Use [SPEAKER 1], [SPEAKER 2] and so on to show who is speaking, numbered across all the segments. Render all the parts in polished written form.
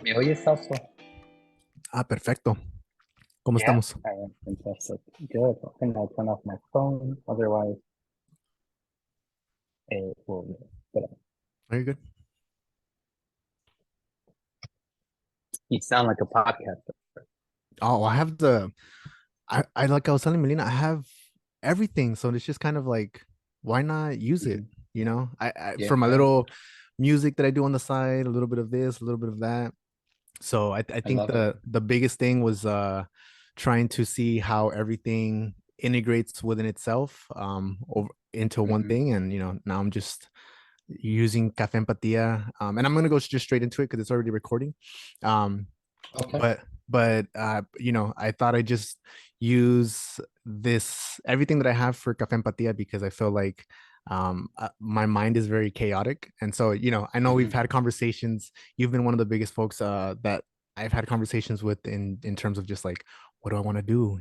[SPEAKER 1] ¿Me oyes, Fausto?
[SPEAKER 2] Ah, perfecto. ¿Cómo
[SPEAKER 1] Yeah,
[SPEAKER 2] estamos?
[SPEAKER 1] I am fantastic. Good. I think I'll turn off my phone. Otherwise, it will. But
[SPEAKER 2] Very good.
[SPEAKER 1] you sound like a podcaster.
[SPEAKER 2] Oh, I like I was telling Melina, I have everything. So it's just kind of like, why not use it?
[SPEAKER 1] Mhm.
[SPEAKER 2] I
[SPEAKER 1] Yeah,
[SPEAKER 2] for my
[SPEAKER 1] yeah.
[SPEAKER 2] little music that I do on the side, a little bit of this, a little bit of that. So I
[SPEAKER 1] I
[SPEAKER 2] think
[SPEAKER 1] love it.
[SPEAKER 2] the biggest thing was trying to see how everything integrates within itself over into one
[SPEAKER 1] Hmm.
[SPEAKER 2] thing. And now I'm just using Café Empatía. And I'm gonna go just straight into it because it's already recording. Um,
[SPEAKER 1] Okay.
[SPEAKER 2] but I thought I'd just use this everything that I have for Café Empatía because I feel like my mind is very chaotic. And so I know we've
[SPEAKER 1] Hmm.
[SPEAKER 2] had conversations. You've been one of the biggest folks that I've had conversations with in terms of just like, what do I want to do,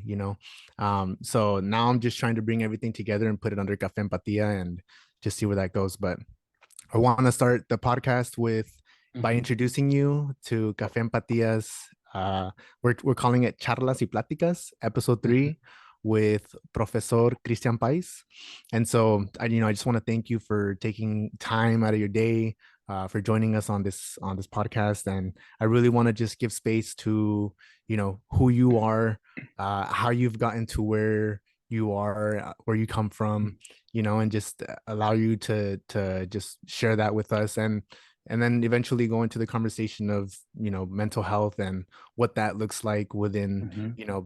[SPEAKER 2] so now I'm just trying to bring everything together and put it under Café Empatía and just see where that goes. But I want to start the podcast with by
[SPEAKER 1] Hmm.
[SPEAKER 2] introducing you to Café Empatía's. We're calling it Charlas y Platicas, episode
[SPEAKER 1] Hmm.
[SPEAKER 2] 3, with Professor Christian Paíz. And so, I just want to thank you for taking time out of your day, for joining us on this podcast. And I really want to just give space to who you are, how you've gotten to where you are, where you come from, and just allow you to just share that with us, and then eventually go into the conversation of mental health and what that looks like within
[SPEAKER 1] Hmm.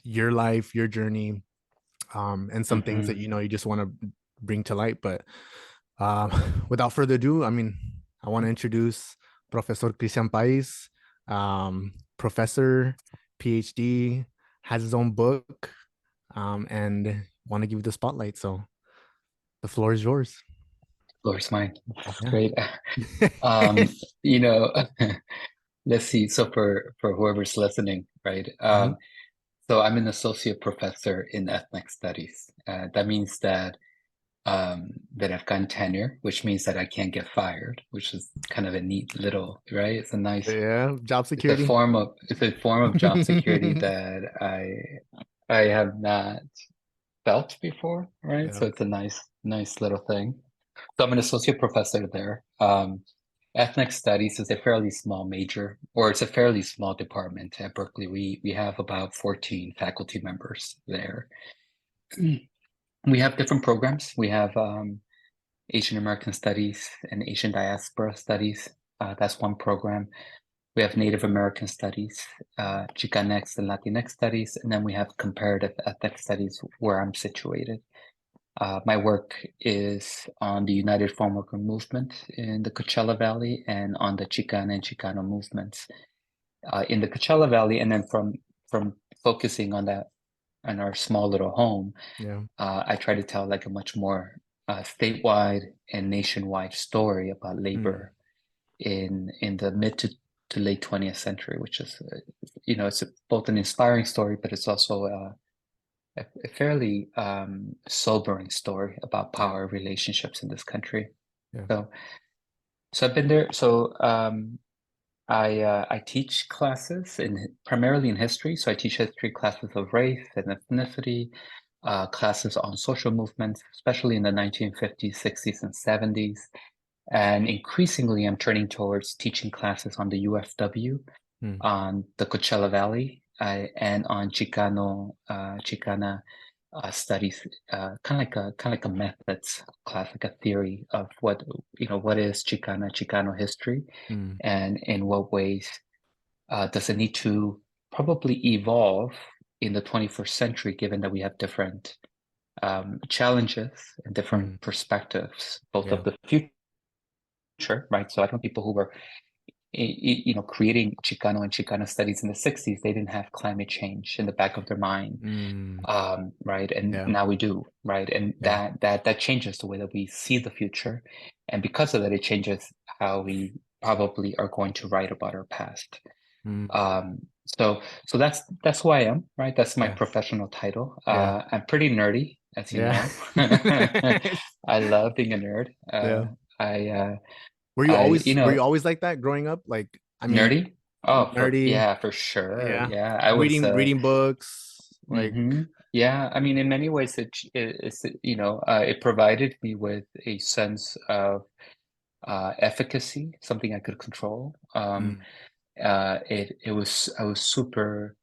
[SPEAKER 2] your life, your journey, and some things that
[SPEAKER 1] Hmm.
[SPEAKER 2] you just want to bring to light. But without further ado, I want to introduce Professor Christian País, professor, PhD, has his own book, and want to give you the spotlight. So the floor is yours.
[SPEAKER 1] Floor's mine. That's
[SPEAKER 2] Yeah.
[SPEAKER 1] great. Um, you know, let's see. So for whoever's listening, right?
[SPEAKER 2] Mhm.
[SPEAKER 1] So I'm an associate professor in ethnic studies. That means that I've gotten tenure, which means that I can't get fired, which is kind of a neat little, right?
[SPEAKER 2] Yeah, job
[SPEAKER 1] It's a
[SPEAKER 2] security.
[SPEAKER 1] form of job security that I have not felt before, right?
[SPEAKER 2] Yeah.
[SPEAKER 1] So it's a nice little thing. So I'm an associate professor there. Ethnic studies is a fairly small major, or it's a fairly small department at Berkeley. We have about 14 faculty members there. We have different programs. We have Asian American Studies and Asian Diaspora Studies. That's one program. We have Native American Studies, Chicanx and Latinx Studies, and then we have Comparative Ethnic Studies where I'm situated. My work is on the United Farm Worker Movement in the Coachella Valley and on the Chicana and Chicano movements in the Coachella Valley, and then from focusing on that on our small little home,
[SPEAKER 2] Yeah.
[SPEAKER 1] I try to tell like a much more statewide and nationwide story about
[SPEAKER 2] Mm.
[SPEAKER 1] labor in the mid to late 20th century, which is it's both an inspiring story, but it's also a fairly sobering story about
[SPEAKER 2] Yeah.
[SPEAKER 1] power relationships in this country.
[SPEAKER 2] Yeah.
[SPEAKER 1] So so I've been there. So I teach classes in primarily in history. So I teach history classes of race and ethnicity, classes on social movements, especially in the 1950s, 60s, and 70s. And increasingly, I'm turning towards teaching classes on the UFW,
[SPEAKER 2] Mm.
[SPEAKER 1] on the Coachella Valley, and on Chicana studies, kind of like a methods class, like a theory of what is Chicano history,
[SPEAKER 2] Mm.
[SPEAKER 1] and in what ways does it need to probably evolve in the 21st century, given that we have different challenges and different
[SPEAKER 2] Mm.
[SPEAKER 1] perspectives, both
[SPEAKER 2] Yeah.
[SPEAKER 1] of the future, right? So I know people who were creating Chicano and Chicana studies in the 60s, they didn't have climate change in the back of their mind,
[SPEAKER 2] Mm.
[SPEAKER 1] right? And
[SPEAKER 2] Yeah.
[SPEAKER 1] now we do, right? And
[SPEAKER 2] Yeah.
[SPEAKER 1] that changes the way that we see the future, and because of that, it changes how we probably are going to write about our past.
[SPEAKER 2] Mm.
[SPEAKER 1] Um, So that's who I am, right? That's my
[SPEAKER 2] Yeah.
[SPEAKER 1] professional title.
[SPEAKER 2] Yeah.
[SPEAKER 1] I'm pretty nerdy, as you
[SPEAKER 2] Yeah.
[SPEAKER 1] know. I love being a nerd.
[SPEAKER 2] Yeah.
[SPEAKER 1] I
[SPEAKER 2] Were you always like that growing up? Like, I mean,
[SPEAKER 1] nerdy. Oh,
[SPEAKER 2] nerdy.
[SPEAKER 1] for sure.
[SPEAKER 2] Yeah.
[SPEAKER 1] Yeah, I was.
[SPEAKER 2] Reading books. Like,
[SPEAKER 1] Yeah, I mean, in many ways, it provided me with a sense of efficacy, something I could control.
[SPEAKER 2] mm,
[SPEAKER 1] It was I was super.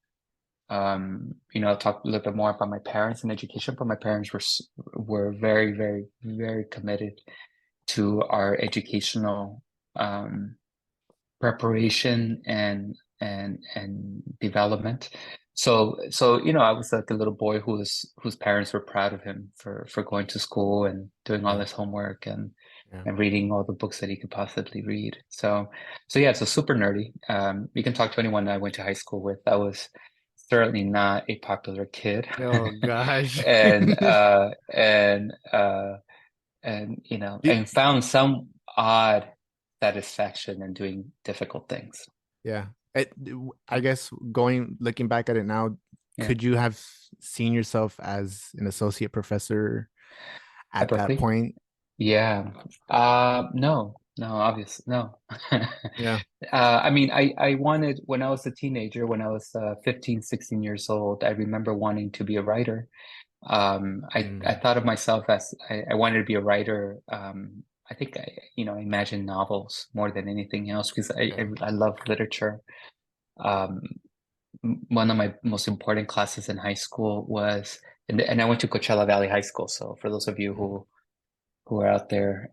[SPEAKER 1] I'll talk a little bit more about my parents and education, but my parents were very, very, very committed to our educational preparation and development. So I was like a little boy whose parents were proud of him for going to school and doing all
[SPEAKER 2] yeah.
[SPEAKER 1] his homework
[SPEAKER 2] Yeah.
[SPEAKER 1] and reading all the books that he could possibly read. So yeah, so super nerdy. You can talk to anyone I went to high school with. I was certainly not a popular kid.
[SPEAKER 2] Oh gosh.
[SPEAKER 1] And and found some odd satisfaction in doing difficult things.
[SPEAKER 2] Yeah. I guess looking back at it now,
[SPEAKER 1] Yeah.
[SPEAKER 2] could you have seen yourself as an associate professor
[SPEAKER 1] At
[SPEAKER 2] at that
[SPEAKER 1] Berkeley?
[SPEAKER 2] point?
[SPEAKER 1] Yeah. No, obvious. No.
[SPEAKER 2] Yeah.
[SPEAKER 1] I mean, I wanted, when I was a teenager, when I was 15, 16 years old, I remember wanting to be a writer. I
[SPEAKER 2] Mm,
[SPEAKER 1] thought of myself as I wanted to be a writer. I think I imagine novels more than anything else because
[SPEAKER 2] yeah.
[SPEAKER 1] I love literature. Um, One of my most important classes in high school was, and I went to Coachella Valley High School. So for those of you
[SPEAKER 2] Mm,
[SPEAKER 1] who are out there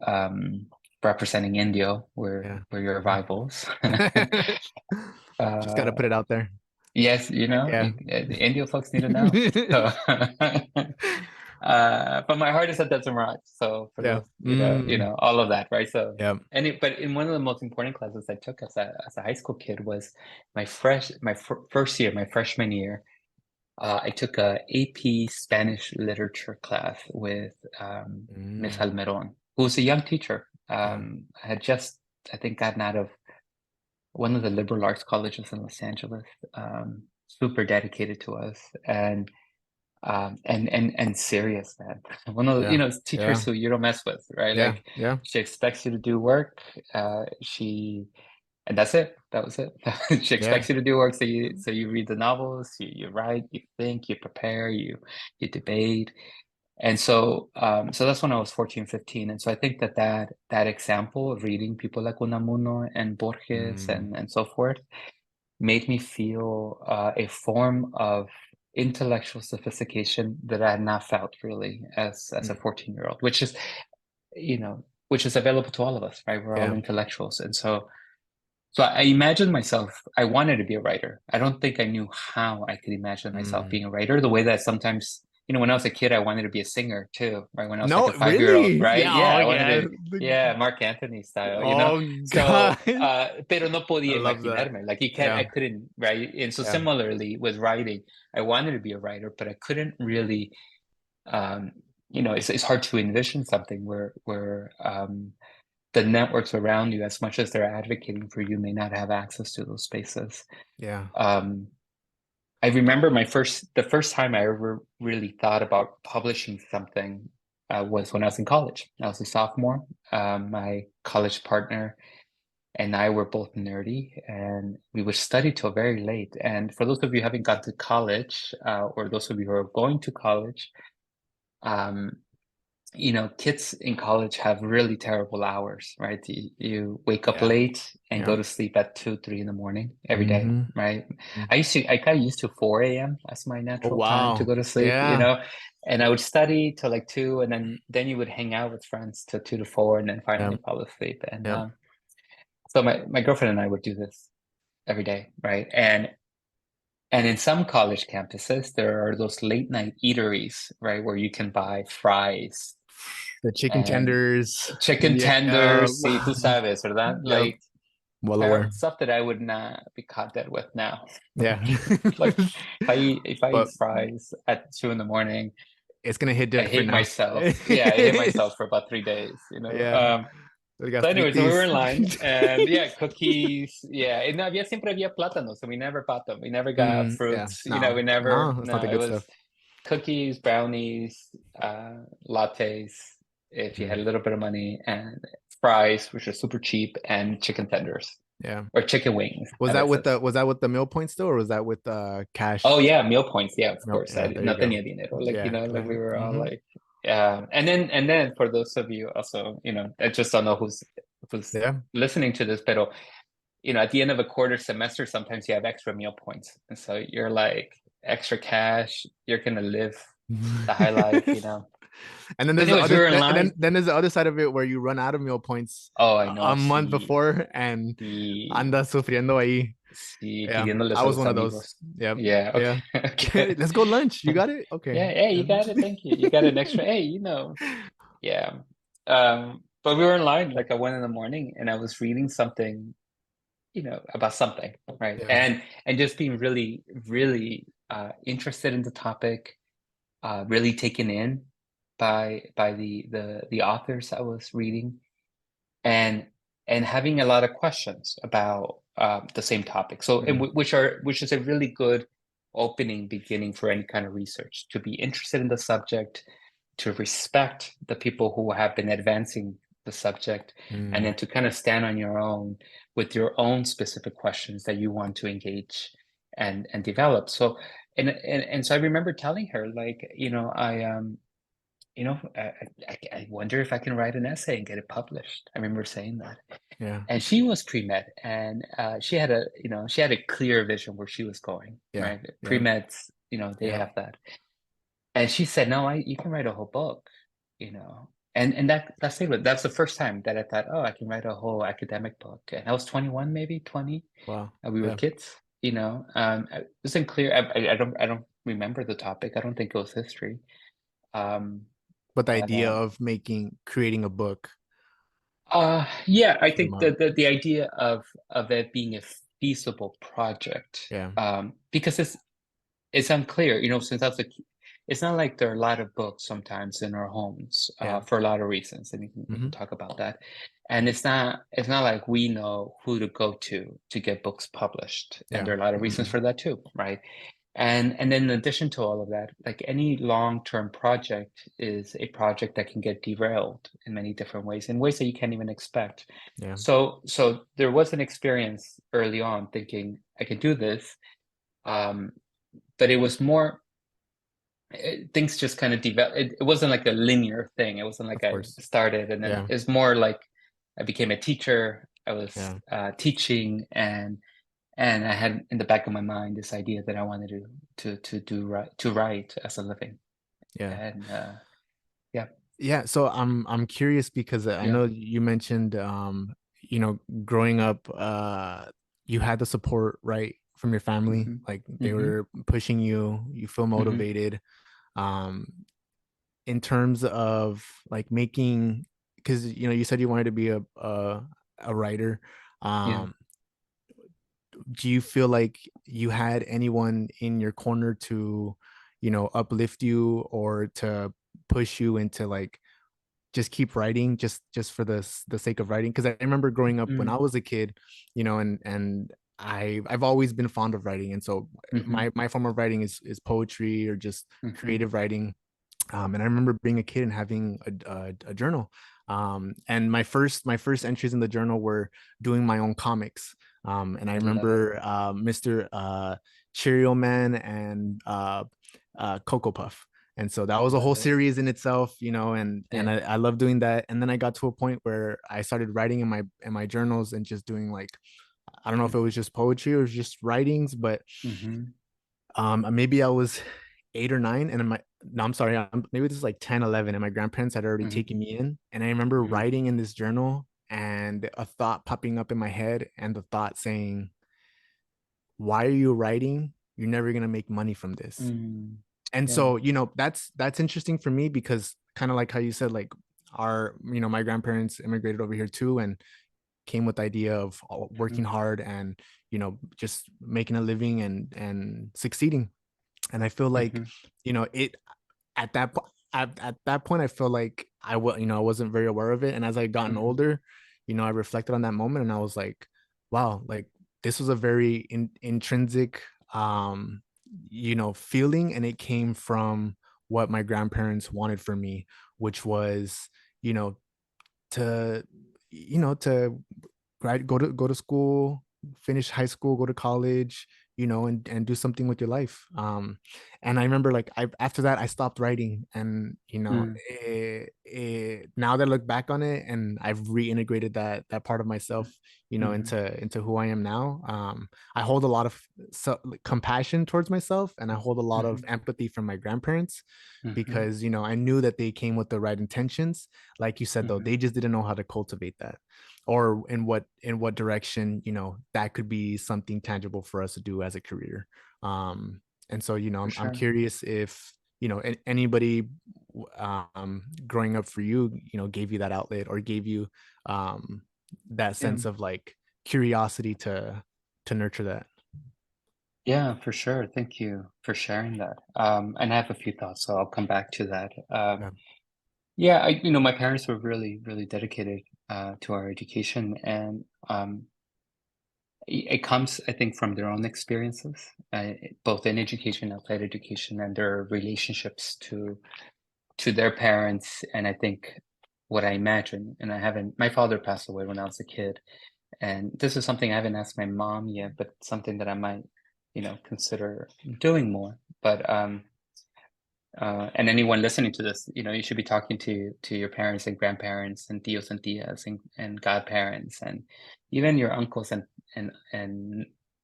[SPEAKER 1] representing Indio,
[SPEAKER 2] yeah.
[SPEAKER 1] we're your
[SPEAKER 2] Yeah.
[SPEAKER 1] rivals.
[SPEAKER 2] Just got to
[SPEAKER 1] uh,
[SPEAKER 2] put it out there.
[SPEAKER 1] yes,
[SPEAKER 2] Yeah.
[SPEAKER 1] the Indio folks need to know. So, but my heart is at Desert Rock. So for
[SPEAKER 2] Yeah.
[SPEAKER 1] those, all of that, right? So,
[SPEAKER 2] Yeah.
[SPEAKER 1] but in one of the most important classes I took as a high school kid was my first year, my freshman year. I took a AP Spanish literature class with Miss
[SPEAKER 2] Mm,
[SPEAKER 1] Almeron, who was a young teacher.
[SPEAKER 2] yeah.
[SPEAKER 1] I had just, I think, gotten out of one of the liberal arts colleges in Los Angeles. Super dedicated to us and serious, man. One of the,
[SPEAKER 2] Yeah.
[SPEAKER 1] teachers
[SPEAKER 2] Yeah.
[SPEAKER 1] who you don't mess with, right?
[SPEAKER 2] Yeah.
[SPEAKER 1] Like
[SPEAKER 2] Yeah.
[SPEAKER 1] she expects you to do work. And that's it. That was it. She
[SPEAKER 2] Yeah.
[SPEAKER 1] expects you to do work. So you read the novels, you write, you think, you prepare, you debate. And so that's when I was 14, 15. And so I think that example of reading people like Unamuno and Borges
[SPEAKER 2] Mm,
[SPEAKER 1] and so forth made me feel a form of intellectual sophistication that I had not felt really as a
[SPEAKER 2] mm,
[SPEAKER 1] 14-year-old, which is available to all of us, right? We're all
[SPEAKER 2] yeah.
[SPEAKER 1] intellectuals. And so I imagined myself, I wanted to be a writer. I don't think I knew how I could imagine myself
[SPEAKER 2] Mm.
[SPEAKER 1] being a writer, the way that sometimes, when I was a kid, I wanted to be a singer too, right? When I was like
[SPEAKER 2] No,
[SPEAKER 1] a 5-year-old,
[SPEAKER 2] really?
[SPEAKER 1] right?
[SPEAKER 2] Yeah.
[SPEAKER 1] Yeah,
[SPEAKER 2] Oh,
[SPEAKER 1] I wanted
[SPEAKER 2] yeah.
[SPEAKER 1] to, yeah, Mark Anthony style.
[SPEAKER 2] Oh,
[SPEAKER 1] So,
[SPEAKER 2] God.
[SPEAKER 1] pero no
[SPEAKER 2] I
[SPEAKER 1] podía
[SPEAKER 2] love that.
[SPEAKER 1] imaginarme. Like I
[SPEAKER 2] Yeah.
[SPEAKER 1] couldn't, right? And so
[SPEAKER 2] Yeah.
[SPEAKER 1] similarly with writing, I wanted to be a writer, but I couldn't really, it's hard to envision something where the networks around you, as much as they're advocating for you, may not have access to those spaces.
[SPEAKER 2] Yeah.
[SPEAKER 1] Um, I remember the first time I ever really thought about publishing something was when I was in college. I was a sophomore. My college partner and I were both nerdy, and we would study till very late. And for those of you who haven't gone to college, or those of you who are going to college, um, kids in college have really terrible hours, right? You wake up
[SPEAKER 2] Yeah.
[SPEAKER 1] late and
[SPEAKER 2] Yeah.
[SPEAKER 1] go to sleep at 2, 3 in the morning every day,
[SPEAKER 2] Mm-hmm.
[SPEAKER 1] right? I got used to 4 a.m. as my
[SPEAKER 2] Oh,
[SPEAKER 1] natural time to
[SPEAKER 2] wow.
[SPEAKER 1] go to sleep,
[SPEAKER 2] Yeah.
[SPEAKER 1] and I would study till like 2, and then you would hang out with friends till 2 to 4, and then
[SPEAKER 2] Yeah.
[SPEAKER 1] finally fall asleep. And
[SPEAKER 2] Yeah.
[SPEAKER 1] so my girlfriend and I would do this every day, right? And in some college campuses, there are those late night eateries, right, where you can buy fries
[SPEAKER 2] The chicken
[SPEAKER 1] and
[SPEAKER 2] tenders.
[SPEAKER 1] chicken
[SPEAKER 2] Yeah.
[SPEAKER 1] tenders, sí, tú sabes, ¿verdad?
[SPEAKER 2] Yep.
[SPEAKER 1] Like
[SPEAKER 2] Well aware.
[SPEAKER 1] stuff that I would not be caught dead with now.
[SPEAKER 2] Yeah.
[SPEAKER 1] Like if I eat
[SPEAKER 2] But
[SPEAKER 1] fries at 2 in the morning,
[SPEAKER 2] it's gonna hit
[SPEAKER 1] I
[SPEAKER 2] different
[SPEAKER 1] hate
[SPEAKER 2] now.
[SPEAKER 1] myself. Yeah, I hate myself for about 3 days.
[SPEAKER 2] Yeah.
[SPEAKER 1] So anyways, so we were in line
[SPEAKER 2] Gastritis.
[SPEAKER 1] and yeah, cookies. Yeah. And siempre había plátanos, so we never bought them. We never got
[SPEAKER 2] Yeah,
[SPEAKER 1] fruits.
[SPEAKER 2] no,
[SPEAKER 1] We never,
[SPEAKER 2] no, that's not
[SPEAKER 1] no,
[SPEAKER 2] the
[SPEAKER 1] it
[SPEAKER 2] good
[SPEAKER 1] was
[SPEAKER 2] stuff.
[SPEAKER 1] cookies, brownies, lattes, if you
[SPEAKER 2] Mm,
[SPEAKER 1] had a little bit of money, and fries, which are super cheap, and chicken tenders
[SPEAKER 2] yeah.
[SPEAKER 1] or chicken wings,
[SPEAKER 2] Was
[SPEAKER 1] a
[SPEAKER 2] that with
[SPEAKER 1] veces.
[SPEAKER 2] the meal points still, or was that with
[SPEAKER 1] Oh
[SPEAKER 2] cash?
[SPEAKER 1] yeah, meal points. Yeah, of
[SPEAKER 2] Meal,
[SPEAKER 1] course.
[SPEAKER 2] yeah, there you
[SPEAKER 1] No
[SPEAKER 2] go.
[SPEAKER 1] tenía dinero. Like,
[SPEAKER 2] Yeah,
[SPEAKER 1] like we were all
[SPEAKER 2] mm-hmm.
[SPEAKER 1] like, and then for those of you also, I just don't know who's
[SPEAKER 2] Yeah.
[SPEAKER 1] listening to this, but at the end of a quarter semester, sometimes you have extra meal points. And so you're like extra cash, you're gonna live the high life.
[SPEAKER 2] And then
[SPEAKER 1] So
[SPEAKER 2] there's the
[SPEAKER 1] anyways, we
[SPEAKER 2] other
[SPEAKER 1] were in
[SPEAKER 2] and
[SPEAKER 1] line.
[SPEAKER 2] then there's the other side of it where you run out of meal points
[SPEAKER 1] Oh, I know.
[SPEAKER 2] a month
[SPEAKER 1] Sí,
[SPEAKER 2] before and
[SPEAKER 1] sí,
[SPEAKER 2] andas sufriendo ahí.
[SPEAKER 1] sí,
[SPEAKER 2] Yeah,
[SPEAKER 1] pidiéndoles
[SPEAKER 2] I
[SPEAKER 1] a
[SPEAKER 2] was
[SPEAKER 1] los
[SPEAKER 2] one of those.
[SPEAKER 1] amigos.
[SPEAKER 2] Yep.
[SPEAKER 1] Yeah,
[SPEAKER 2] Yeah.
[SPEAKER 1] okay.
[SPEAKER 2] Let's go lunch. You got it? Okay.
[SPEAKER 1] Yeah, hey, you
[SPEAKER 2] Yeah.
[SPEAKER 1] got it. Thank you. You got an extra. Hey, yeah. But we were in line like at 1 in the morning, and I was reading something, about something, right?
[SPEAKER 2] Yeah.
[SPEAKER 1] And just being really, really interested in the topic, really taken in by the authors I was reading, and having a lot of questions about the same topic. So,
[SPEAKER 2] Mm,
[SPEAKER 1] which is a really good opening beginning for any kind of research, to be interested in the subject, to respect the people who have been advancing the subject, and
[SPEAKER 2] mm,
[SPEAKER 1] then to kind of stand on your own with your own specific questions that you want to engage and develop. So, and so I remember telling her, like, I wonder if I can write an essay and get it published. I remember saying that.
[SPEAKER 2] yeah.
[SPEAKER 1] And she was pre-med, and she had a clear vision where she was going,
[SPEAKER 2] Yeah.
[SPEAKER 1] right?
[SPEAKER 2] Yeah.
[SPEAKER 1] Pre-meds, they
[SPEAKER 2] Yeah.
[SPEAKER 1] have that. And she said, "No, you can write a whole book, you know." And that's the first time that I thought, "Oh, I can write a whole academic book." And I was 21, maybe 20,
[SPEAKER 2] Wow.
[SPEAKER 1] and we were
[SPEAKER 2] Yeah.
[SPEAKER 1] kids, It wasn't clear. I don't remember the topic. I don't think it was history. Um,
[SPEAKER 2] But the
[SPEAKER 1] but
[SPEAKER 2] idea of creating a book,
[SPEAKER 1] yeah, I
[SPEAKER 2] pretty
[SPEAKER 1] think
[SPEAKER 2] much.
[SPEAKER 1] that the idea of it being a feasible project,
[SPEAKER 2] Yeah.
[SPEAKER 1] because it's unclear, since it's not like there are a lot of books sometimes in our homes,
[SPEAKER 2] Yeah.
[SPEAKER 1] for a lot of reasons, and we can
[SPEAKER 2] Hmm.
[SPEAKER 1] talk about that. And it's not like we know who to go to get books published, and
[SPEAKER 2] Yeah.
[SPEAKER 1] there are a lot of reasons
[SPEAKER 2] Mm-mm.
[SPEAKER 1] for that too, right? And then in addition to all of that, like any long-term project is a project that can get derailed in many different ways, in ways that you can't even expect.
[SPEAKER 2] Yeah.
[SPEAKER 1] So there was an experience early on thinking I could do this, um, but it was more things just kind of developed. It wasn't like a linear thing. It wasn't like
[SPEAKER 2] Of
[SPEAKER 1] I
[SPEAKER 2] course.
[SPEAKER 1] started and then
[SPEAKER 2] Yeah.
[SPEAKER 1] it's more like I became a teacher. I was
[SPEAKER 2] Yeah.
[SPEAKER 1] teaching, and I had in the back of my mind this idea that I wanted to write as a living.
[SPEAKER 2] Yeah.
[SPEAKER 1] And yeah,
[SPEAKER 2] Yeah. So I'm curious because I
[SPEAKER 1] yeah,
[SPEAKER 2] know you mentioned growing up you had the support right from your family,
[SPEAKER 1] hmm
[SPEAKER 2] like they
[SPEAKER 1] hmm
[SPEAKER 2] were pushing you, you feel
[SPEAKER 1] hmm
[SPEAKER 2] motivated. Um in terms of like making, because you said you wanted to be a writer.
[SPEAKER 1] yeah.
[SPEAKER 2] Um do you feel like you had anyone in your corner to uplift you or to push you into like just keep writing just for the sake of writing? Because I remember growing up when I was a kid, and I've always been fond of writing, and so
[SPEAKER 1] Mm-hmm.
[SPEAKER 2] my form of writing is poetry or just
[SPEAKER 1] hmm
[SPEAKER 2] creative writing. And I remember being a kid and having a journal. And my first entries in the journal were doing my own comics. And I
[SPEAKER 1] Love it.
[SPEAKER 2] remember Mr. Cheerio Man and Cocoa Puff. And so that was a whole
[SPEAKER 1] Love it.
[SPEAKER 2] series in itself, and
[SPEAKER 1] Yeah.
[SPEAKER 2] I love doing that. And then I got to a point where I started writing in my journals and just doing like, I don't know if it was just poetry or just writings, but
[SPEAKER 1] Mm-hmm.
[SPEAKER 2] maybe I was 8 or 9, and no, I'm sorry, maybe this is like 10, 11, and my grandparents had already
[SPEAKER 1] hmm
[SPEAKER 2] taken me in, and I remember
[SPEAKER 1] hmm
[SPEAKER 2] writing in this journal and a thought popping up in my head, and the thought saying, why are you writing? You're never gonna make money from this.
[SPEAKER 1] mm
[SPEAKER 2] And
[SPEAKER 1] Yeah.
[SPEAKER 2] so that's interesting for me because kind of like how you said, like my grandparents immigrated over here too and came with the idea of
[SPEAKER 1] hmm
[SPEAKER 2] working hard and just making a living and succeeding. And I feel like
[SPEAKER 1] hmm
[SPEAKER 2] it at that point, I feel like I wasn't very aware of it. And as I gotten
[SPEAKER 1] hmm
[SPEAKER 2] older, I reflected on that moment and I was like, wow, like this was a very intrinsic, feeling, and it came from what my grandparents wanted for me, which was, you know, to, to go to school, finish high school, go to college, and do something with your life. And I remember, like, after that I stopped writing, and
[SPEAKER 1] Mm,
[SPEAKER 2] now that I look back on it, and I've reintegrated that part of myself,
[SPEAKER 1] mhm,
[SPEAKER 2] into who I am now. I hold a lot of compassion towards myself, and I hold a lot of
[SPEAKER 1] mhm,
[SPEAKER 2] empathy from my grandparents,
[SPEAKER 1] mhm,
[SPEAKER 2] because I knew that they came with the right intentions. Like you said, though,
[SPEAKER 1] mhm,
[SPEAKER 2] they just didn't know how to cultivate that, or in what direction that could be something tangible for us to do as a career. And so
[SPEAKER 1] for
[SPEAKER 2] I'm
[SPEAKER 1] sure.
[SPEAKER 2] curious if anybody growing up for you, gave you that outlet, or gave you um that
[SPEAKER 1] Yeah.
[SPEAKER 2] sense of like curiosity to nurture that.
[SPEAKER 1] Yeah, for sure. Thank you for sharing that. And I have a few thoughts, so I'll come back to that.
[SPEAKER 2] Yeah,
[SPEAKER 1] Yeah, my parents were really, really dedicated to our education, and it comes, I think, from their own experiences, both in education, outside education, and their relationships to their parents. And I think what I imagine, and I haven't, my father passed away when I was a kid, and this is something I haven't asked my mom yet, but something that I might, consider doing more. But and anyone listening to this, you should be talking to your parents and grandparents and tios and tias and godparents and even your uncles and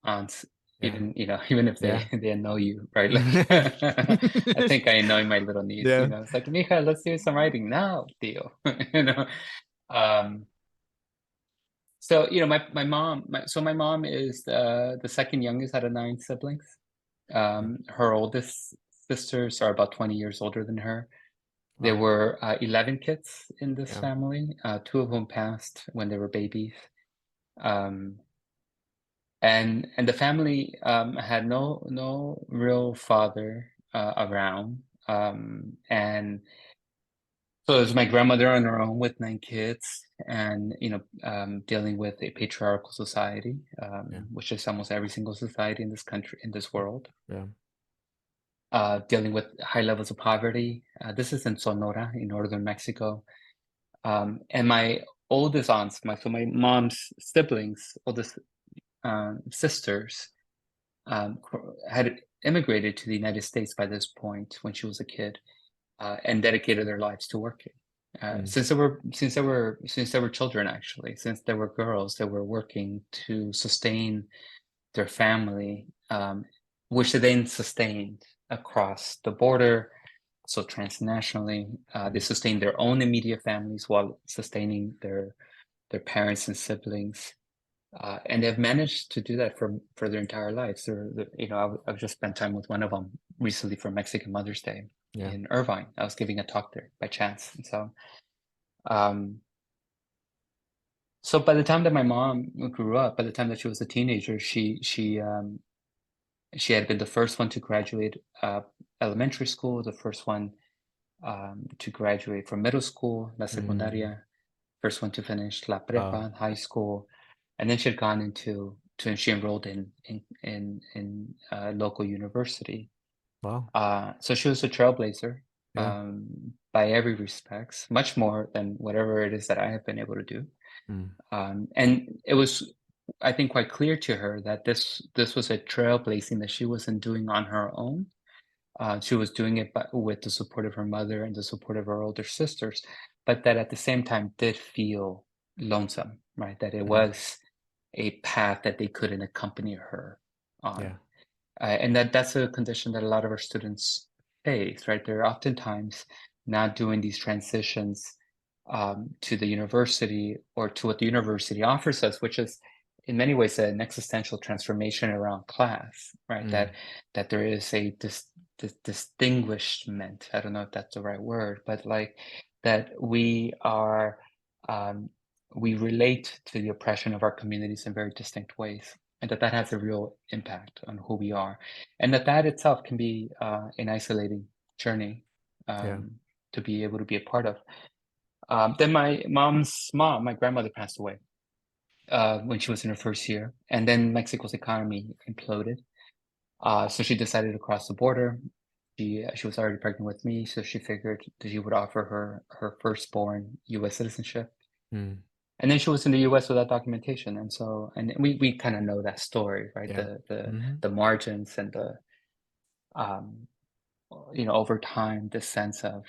[SPEAKER 1] aunts,
[SPEAKER 2] yeah,
[SPEAKER 1] even even if they
[SPEAKER 2] yeah.
[SPEAKER 1] they know you, right? Like I think I know my little niece,
[SPEAKER 2] Yeah.
[SPEAKER 1] it's like, Mija, let's do some writing now, Tio. you know. Um, so my mom is the second youngest out of nine siblings.
[SPEAKER 2] Yeah.
[SPEAKER 1] Her oldest sisters are about 20 years older than her. There
[SPEAKER 2] Wow.
[SPEAKER 1] were 11 kids in this
[SPEAKER 2] Yeah.
[SPEAKER 1] family, two of whom passed when they were babies. Um, and the family had no real father around. And so it was my grandmother on her own with nine kids, and dealing with a patriarchal society,
[SPEAKER 2] Yeah.
[SPEAKER 1] which is almost every single society in this country, in this world.
[SPEAKER 2] Yeah.
[SPEAKER 1] Dealing with high levels of poverty. This is in Sonora, in northern Mexico. And my oldest aunts, my mom's siblings, oldest sisters, had immigrated to the United States by this point when she was a kid, and dedicated their lives to working.
[SPEAKER 2] Mm.
[SPEAKER 1] Since they were children, actually, since they were girls, they were working to sustain their family, which they then sustained across the border. So transnationally, they
[SPEAKER 2] Mm.
[SPEAKER 1] sustained their own immediate families while sustaining their parents and siblings, and they've managed to do that for their entire lives. I've just spent time with one of them recently for Mexican Mother's Day
[SPEAKER 2] Yeah.
[SPEAKER 1] in Irvine. I was giving a talk there by chance, and um, so by the time that my mom grew up, by the time that she was a teenager, she had been the first one to graduate elementary school, the first one to graduate from middle school, la
[SPEAKER 2] Mm.
[SPEAKER 1] secundaria, first one to finish la
[SPEAKER 2] Wow.
[SPEAKER 1] prepa, high school, and then she had gone she enrolled in local university.
[SPEAKER 2] Wow.
[SPEAKER 1] So she was a trailblazer
[SPEAKER 2] Yeah.
[SPEAKER 1] by every respects, much more than whatever it is that I have been able to do.
[SPEAKER 2] Mm.
[SPEAKER 1] And it was, I think, quite clear to her that this was a trailblazing that she wasn't doing on her own. She was doing it with the support of her mother and the support of her older sisters, but that at the same time did feel lonesome, right? That it
[SPEAKER 2] Yeah.
[SPEAKER 1] was a path that they couldn't accompany her on.
[SPEAKER 2] Yeah.
[SPEAKER 1] And that's a condition that a lot of our students face, right? They're oftentimes not doing these transitions to the university or to what the university offers us, which is in many ways an existential transformation around class, right? That
[SPEAKER 2] Mm.
[SPEAKER 1] that there is a distinguishment. I don't know if that's the right word, but like that um, we relate to the oppression of our communities in very distinct ways, and that has a real impact on who we are, and that itself can be an isolating journey
[SPEAKER 2] Yeah.
[SPEAKER 1] to be able to be a part of. Then my mom's mom, my grandmother, passed away when she was in her first year, and then Mexico's economy imploded. So she decided to cross the border. She was already pregnant with me, so she figured that she would offer her firstborn U.S. citizenship.
[SPEAKER 2] Mm.
[SPEAKER 1] And then she was in the U.S. without documentation, and so we kind of know that story, right?
[SPEAKER 2] Yeah. Hmm.
[SPEAKER 1] The margins and the um, over time, the sense of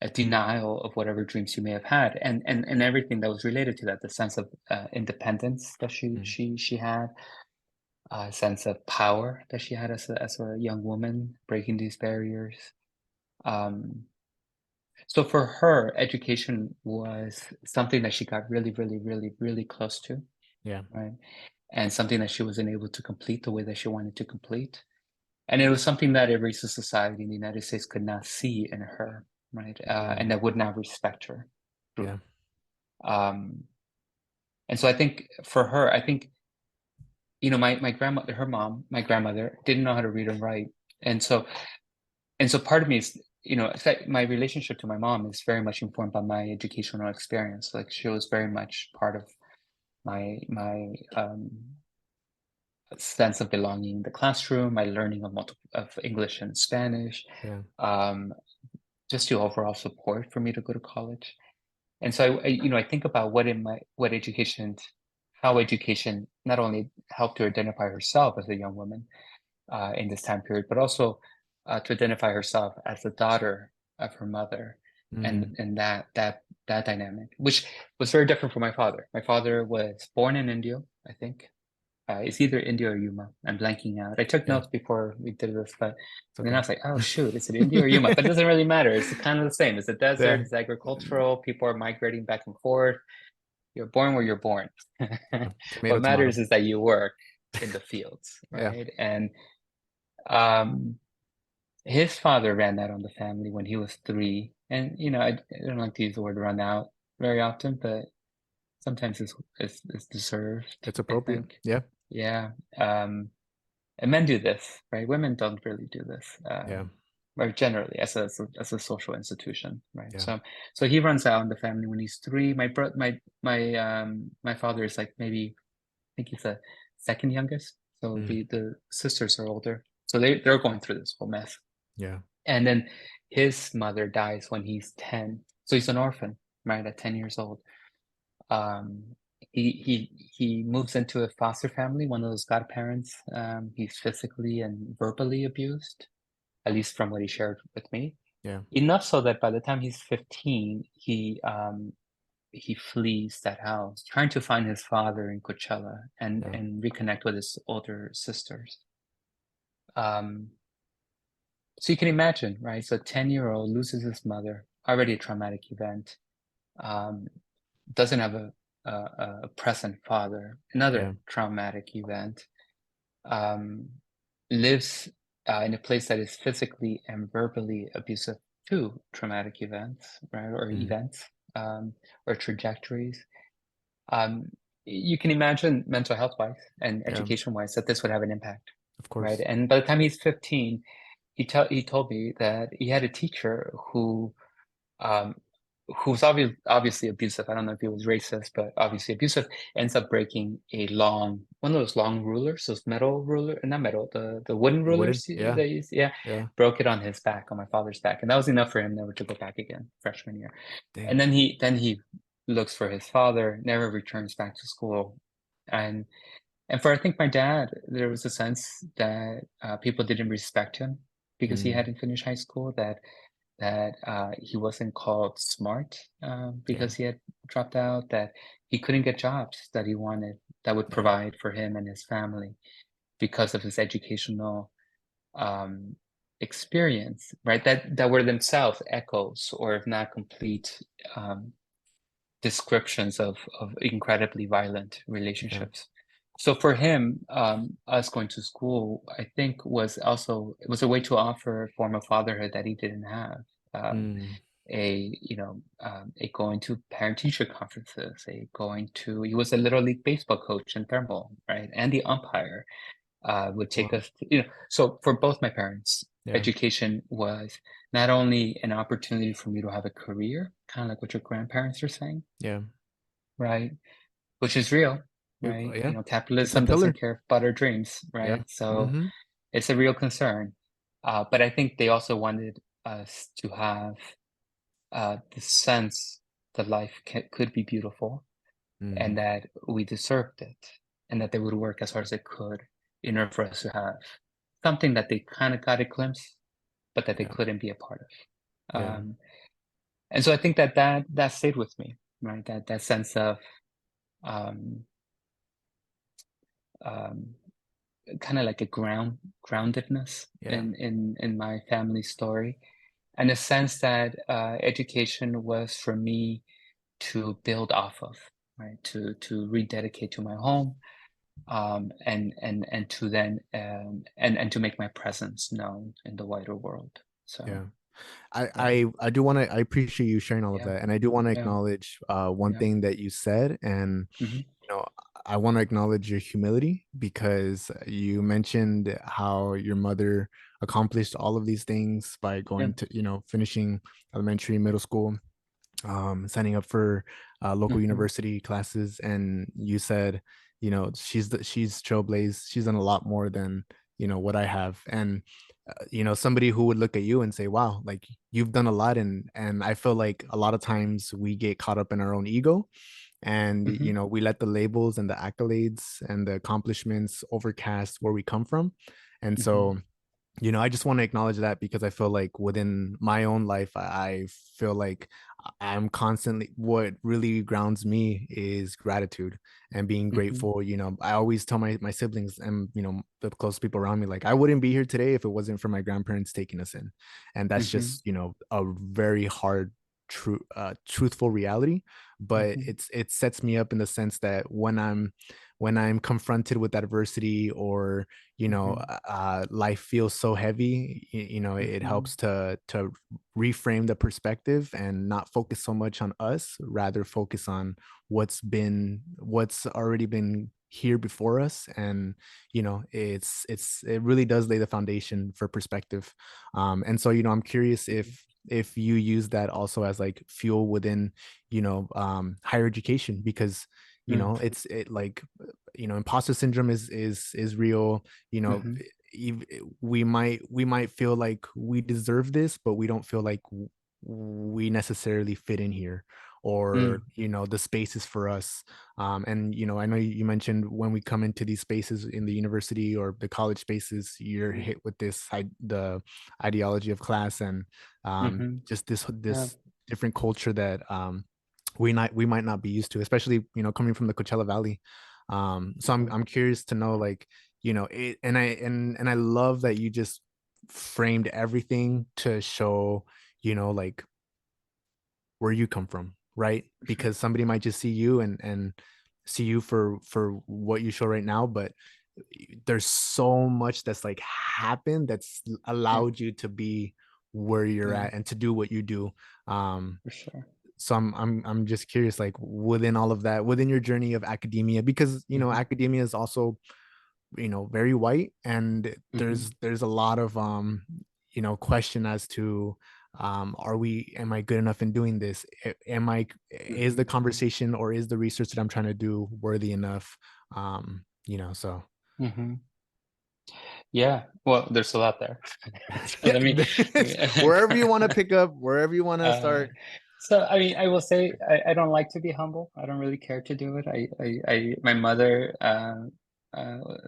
[SPEAKER 1] a denial of whatever dreams you may have had, and everything that was related to that, the sense of independence that
[SPEAKER 2] Mm.
[SPEAKER 1] she had, a sense of power that she had as a young woman, breaking these barriers. Um, so for her, education was something that she got really, really, really, really close to,
[SPEAKER 2] Yeah.
[SPEAKER 1] right? And something that she wasn't able to complete the way that she wanted to complete. And it was something that a racist society in the United States could not see in her, right? And
[SPEAKER 2] Mm.
[SPEAKER 1] that would not respect her.
[SPEAKER 2] Yeah.
[SPEAKER 1] Um, and so I think for her, I think, my grandmother, her mom, my grandmother didn't know how to read and write. And so, and so part of me is, it's like my relationship to my mom is very much informed by my educational experience. Like she was very much part of my sense of belonging in the classroom, my learning of English and Spanish,
[SPEAKER 2] Yeah.
[SPEAKER 1] um, just the overall support for me to go to college. And so I think about how education not only helped her identify herself as a young woman in this time period, but also to identify herself as the daughter of her mother,
[SPEAKER 2] Mm.
[SPEAKER 1] and that dynamic, which was very different from my father. My father was born in India, I think. It's either India or Yuma. I'm blanking out. I took
[SPEAKER 2] Yeah.
[SPEAKER 1] notes before we did this, but
[SPEAKER 2] It's
[SPEAKER 1] and then I
[SPEAKER 2] okay.
[SPEAKER 1] was like, oh shoot, is it India or Yuma? But it doesn't really matter. It's kind of the same. It's a desert,
[SPEAKER 2] Yeah.
[SPEAKER 1] it's agricultural, people are migrating back and forth. You're born where you're born.
[SPEAKER 2] Tomato,
[SPEAKER 1] What
[SPEAKER 2] tomato.
[SPEAKER 1] matters is that you work in the fields,
[SPEAKER 2] Yeah.
[SPEAKER 1] right? And um, his father ran that on the family when he was 3. And I don't like to use the word run out very often, but sometimes it's deserved,
[SPEAKER 2] It's
[SPEAKER 1] I
[SPEAKER 2] appropriate.
[SPEAKER 1] think.
[SPEAKER 2] Yeah.
[SPEAKER 1] Yeah. And men do this, right? Women don't really do this,
[SPEAKER 2] Yeah.
[SPEAKER 1] or generally as a social institution, right?
[SPEAKER 2] Yeah.
[SPEAKER 1] So he runs out in the family when he's 3. My father is like maybe I think he's the second youngest. So
[SPEAKER 2] Mm.
[SPEAKER 1] the sisters are older, so they're going through this whole mess.
[SPEAKER 2] Yeah.
[SPEAKER 1] And then his mother dies when he's 10, so he's an orphan, right? At 10 years old. Um, he moves into a foster family, one of those godparents. He's physically and verbally abused, at least from what he shared with me.
[SPEAKER 2] Yeah.
[SPEAKER 1] Enough so that by the time he's 15, he flees that house, trying to find his father in Coachella
[SPEAKER 2] Yeah.
[SPEAKER 1] and reconnect with his older sisters. Um, so you can imagine, right? So a 10-year-old loses his mother, already a traumatic event. Um, doesn't have a present father,
[SPEAKER 2] Yeah.
[SPEAKER 1] another traumatic event, um, lives in a place that is physically and verbally abusive, two traumatic events, right, or
[SPEAKER 2] Mm.
[SPEAKER 1] events, or trajectories. Um, you can imagine mental health wise and
[SPEAKER 2] Yeah.
[SPEAKER 1] education wise that this would have an impact,
[SPEAKER 2] Of
[SPEAKER 1] right?
[SPEAKER 2] course.
[SPEAKER 1] And by the time he's 15, he told me that he had a teacher um, who's obviously abusive. I don't know if he was racist, but obviously abusive, ends up breaking one of those long rulers, those metal ruler, not metal, the wooden
[SPEAKER 2] The wooden.
[SPEAKER 1] rulers
[SPEAKER 2] Yeah.
[SPEAKER 1] they use, yeah,
[SPEAKER 2] Yeah.
[SPEAKER 1] broke it on his back, on my father's back, and that was enough for him never to go back again freshman year. And
[SPEAKER 2] Dang.
[SPEAKER 1] then he looks for his father, never returns back to school, and for I think my dad, there was a sense that people didn't respect him because he
[SPEAKER 2] Mm.
[SPEAKER 1] hadn't finished high school, that he wasn't called smart
[SPEAKER 2] Yeah.
[SPEAKER 1] because he had dropped out, that he couldn't get jobs that he wanted that would
[SPEAKER 2] Yeah.
[SPEAKER 1] provide for him and his family because of his educational um, experience, right? That were themselves echoes or if not complete um, descriptions of incredibly violent
[SPEAKER 2] Yeah.
[SPEAKER 1] relationships. So for him, us going to school, I think it was a way to offer a form of fatherhood that he didn't have. Um,
[SPEAKER 2] Mm.
[SPEAKER 1] a going to parent teacher conferences, he was a little league baseball coach in Thermal, right? And the umpire would take
[SPEAKER 2] Wow.
[SPEAKER 1] us to, so for both my parents,
[SPEAKER 2] Yeah.
[SPEAKER 1] education was not only an opportunity for me to have a career, kind of like what your grandparents are saying,
[SPEAKER 2] Yeah.
[SPEAKER 1] right? Which is real, right?
[SPEAKER 2] Yeah. It's a
[SPEAKER 1] Capitalism
[SPEAKER 2] pillar.
[SPEAKER 1] doesn't care about our dreams,
[SPEAKER 2] Yeah.
[SPEAKER 1] right? So
[SPEAKER 2] Mm-hmm.
[SPEAKER 1] it's a real concern. But I think they also wanted us to have the sense that life could be beautiful and
[SPEAKER 2] Mm-hmm.
[SPEAKER 1] that we deserved it and that they would work as hard as they could in order for us to have something that they kind of got a glimpse, but that they
[SPEAKER 2] Yeah.
[SPEAKER 1] couldn't be a part of.
[SPEAKER 2] Yeah.
[SPEAKER 1] And so I think that stayed with me, right? That sense of um, um, kind of like a groundedness
[SPEAKER 2] Yeah.
[SPEAKER 1] in my family story, and a sense that education was for me to build off of, right? To rededicate to my home, and to then and to make my presence known in the wider world. So
[SPEAKER 2] Yeah.
[SPEAKER 1] yeah,
[SPEAKER 2] I do want to, I appreciate you sharing all of
[SPEAKER 1] yeah,
[SPEAKER 2] that. And I do want to
[SPEAKER 1] yeah,
[SPEAKER 2] acknowledge one
[SPEAKER 1] yeah.
[SPEAKER 2] thing that you said. And,
[SPEAKER 1] Hmm.
[SPEAKER 2] you know, I want to acknowledge your humility because you mentioned how your mother accomplished all of these things by
[SPEAKER 1] Yeah.
[SPEAKER 2] going to, finishing elementary, middle school, signing up for local
[SPEAKER 1] Hmm.
[SPEAKER 2] university classes. And you said, she's trailblazed. She's done a lot more than, what I have. And, somebody who would look at you and say, wow, like you've done a lot. And I feel like a lot of times we get caught up in our own ego, and
[SPEAKER 1] Hmm.
[SPEAKER 2] we let the labels and the accolades and the accomplishments overcast where we come from. And
[SPEAKER 1] Hmm.
[SPEAKER 2] so, I just want to acknowledge that because I feel like within my own life, I feel like I'm constantly, what really grounds me is gratitude and being
[SPEAKER 1] Hmm.
[SPEAKER 2] grateful. I always tell my siblings and, the close people around me, like, I wouldn't be here today if it wasn't for my grandparents taking us in. And that's
[SPEAKER 1] Hmm.
[SPEAKER 2] just, a very hard, truthful reality. But
[SPEAKER 1] Hmm.
[SPEAKER 2] it sets me up in the sense that when I'm confronted with adversity, or
[SPEAKER 1] Hmm.
[SPEAKER 2] life feels so heavy, it
[SPEAKER 1] Hmm.
[SPEAKER 2] helps to reframe the perspective and not focus so much on us, rather focus on what's already been here before us. And it really does lay the foundation for perspective. And so, I'm curious if you use that also as like fuel within higher education, because
[SPEAKER 1] Hmm.
[SPEAKER 2] it like, imposter syndrome is real. you know
[SPEAKER 1] Hmm.
[SPEAKER 2] we might feel like we deserve this, but we don't feel like we necessarily fit in here, or
[SPEAKER 1] Hmm.
[SPEAKER 2] the space is for us. And I know you mentioned when we come into these spaces in the university or the college spaces, you're hit with the ideology of class, and
[SPEAKER 1] Hmm.
[SPEAKER 2] just this
[SPEAKER 1] Yeah.
[SPEAKER 2] this different culture that we might not be used to, especially coming from the Coachella Valley. So I'm
[SPEAKER 1] Yeah.
[SPEAKER 2] I'm curious to know, like, and I love that you just framed everything to show, like, where you come from, right?
[SPEAKER 1] Mhm.
[SPEAKER 2] Because somebody might just see you and see you for what you show right now, but there's so much that's like happened that's
[SPEAKER 1] Yeah.
[SPEAKER 2] allowed you to be where you're
[SPEAKER 1] Yeah.
[SPEAKER 2] at and to do what you do. um
[SPEAKER 1] For sure.
[SPEAKER 2] so I'm just curious, like, within all of that, within your journey of academia, because
[SPEAKER 1] Hmm.
[SPEAKER 2] academia is also very white, and
[SPEAKER 1] Hmm.
[SPEAKER 2] there's a lot of question as to, am I good enough in doing this? Is the
[SPEAKER 1] Hmm.
[SPEAKER 2] conversation or is the research that I'm trying to do worthy enough? So
[SPEAKER 1] Hmm. Yeah. Well, there's a lot there. So
[SPEAKER 2] yeah,
[SPEAKER 1] let me.
[SPEAKER 2] wherever you want to pick up, wherever you want to
[SPEAKER 1] Uh,
[SPEAKER 2] start.
[SPEAKER 1] so I mean, I will say I don't like to be humble. I don't really care to do it. My mother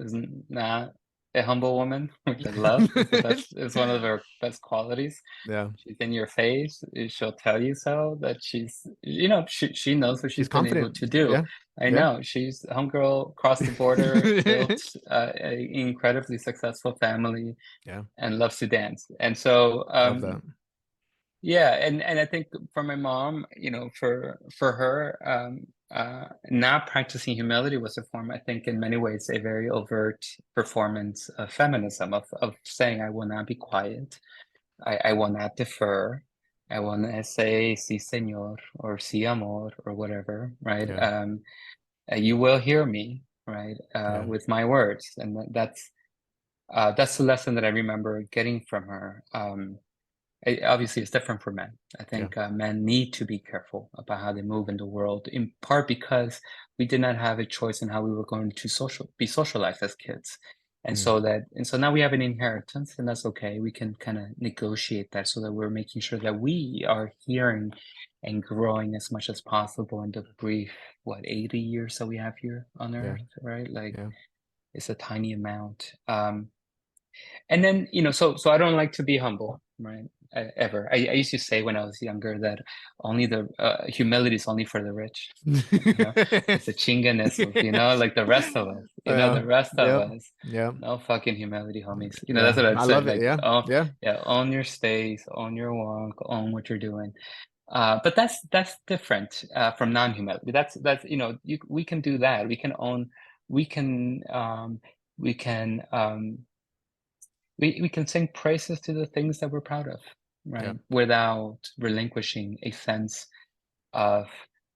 [SPEAKER 1] is not a humble woman, which I love. It's the best. It's one of her best qualities.
[SPEAKER 2] Yeah,
[SPEAKER 1] She's in your face. She'll tell you so that she knows what
[SPEAKER 2] she's
[SPEAKER 1] she's been able
[SPEAKER 2] confident.
[SPEAKER 1] to do.
[SPEAKER 2] Yeah,
[SPEAKER 1] I
[SPEAKER 2] yeah.
[SPEAKER 1] know she's homegirl, crossed the border, built an incredibly successful family,
[SPEAKER 2] Yeah,
[SPEAKER 1] and loves to dance. And so
[SPEAKER 2] love that.
[SPEAKER 1] yeah, and I think for my mom, for her, not practicing humility was a form, I think, in many ways, a very overt performance of feminism, of saying, I will not be quiet, I will not defer, I will not say sí, señor, or sí, amor, or whatever, right?
[SPEAKER 2] Yeah,
[SPEAKER 1] You will hear me, right,
[SPEAKER 2] yeah,
[SPEAKER 1] with my words, and that's That's the lesson that I remember getting from her. Obviously, it's different for men. I
[SPEAKER 2] Yeah.
[SPEAKER 1] think men need to be careful about how they move in the world, in part because we did not have a choice in how we were going to be socialized as kids.
[SPEAKER 2] Mm,
[SPEAKER 1] And so now we have an inheritance, and that's okay. We can kind of negotiate that so that we're making sure that we are hearing and growing as much as possible in the brief, 80 years that we have here on
[SPEAKER 2] yeah.
[SPEAKER 1] Earth, right? Like
[SPEAKER 2] Yeah.
[SPEAKER 1] it's a tiny amount. And then, so I don't like to be humble, right? Ever. I used to say when I was younger that only the humility is only for the rich. You know, it's a chinganes of, like the rest of us,
[SPEAKER 2] Yeah.
[SPEAKER 1] the rest of
[SPEAKER 2] Yep.
[SPEAKER 1] us.
[SPEAKER 2] Yeah.
[SPEAKER 1] No fucking humility, homies. That's
[SPEAKER 2] Yeah.
[SPEAKER 1] what I'd
[SPEAKER 2] I
[SPEAKER 1] say.
[SPEAKER 2] love it.
[SPEAKER 1] Like,
[SPEAKER 2] Yeah.
[SPEAKER 1] oh,
[SPEAKER 2] Yeah.
[SPEAKER 1] yeah, own your space, own your walk, own what you're doing. But that's different from non-humility. That's we can do that. We can own. We can we can we can sing praises to the things that we're proud of,
[SPEAKER 2] Yeah.
[SPEAKER 1] right? Without relinquishing a sense of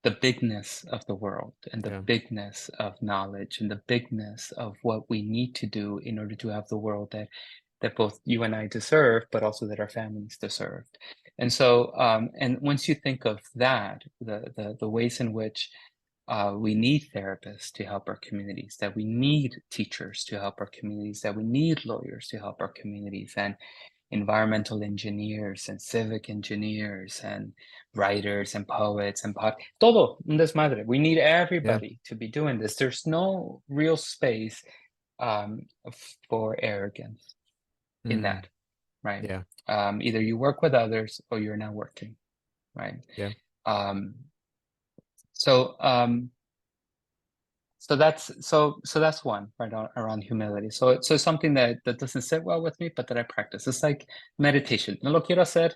[SPEAKER 1] the bigness of the world and the
[SPEAKER 2] Yeah.
[SPEAKER 1] bigness of knowledge and the bigness of what we need to do in order to have the world that both you and I deserve, but also that our families deserve. And so, and once you think of that, the ways in which we need therapists to help our communities, that we need teachers to help our communities, that we need lawyers to help our communities, and environmental engineers and civic engineers and writers and poets and todo un desmadre. We need
[SPEAKER 2] Yeah.
[SPEAKER 1] everybody to be doing this. There's no real space um, for arrogance in
[SPEAKER 2] Mm,
[SPEAKER 1] that, right?
[SPEAKER 2] yeah.
[SPEAKER 1] Either you work with others or you're not working, right?
[SPEAKER 2] Yeah.
[SPEAKER 1] Um, so that's one right around humility. So it's something that doesn't sit well with me, but that I practice. It's like meditation. No lo quiero hacer,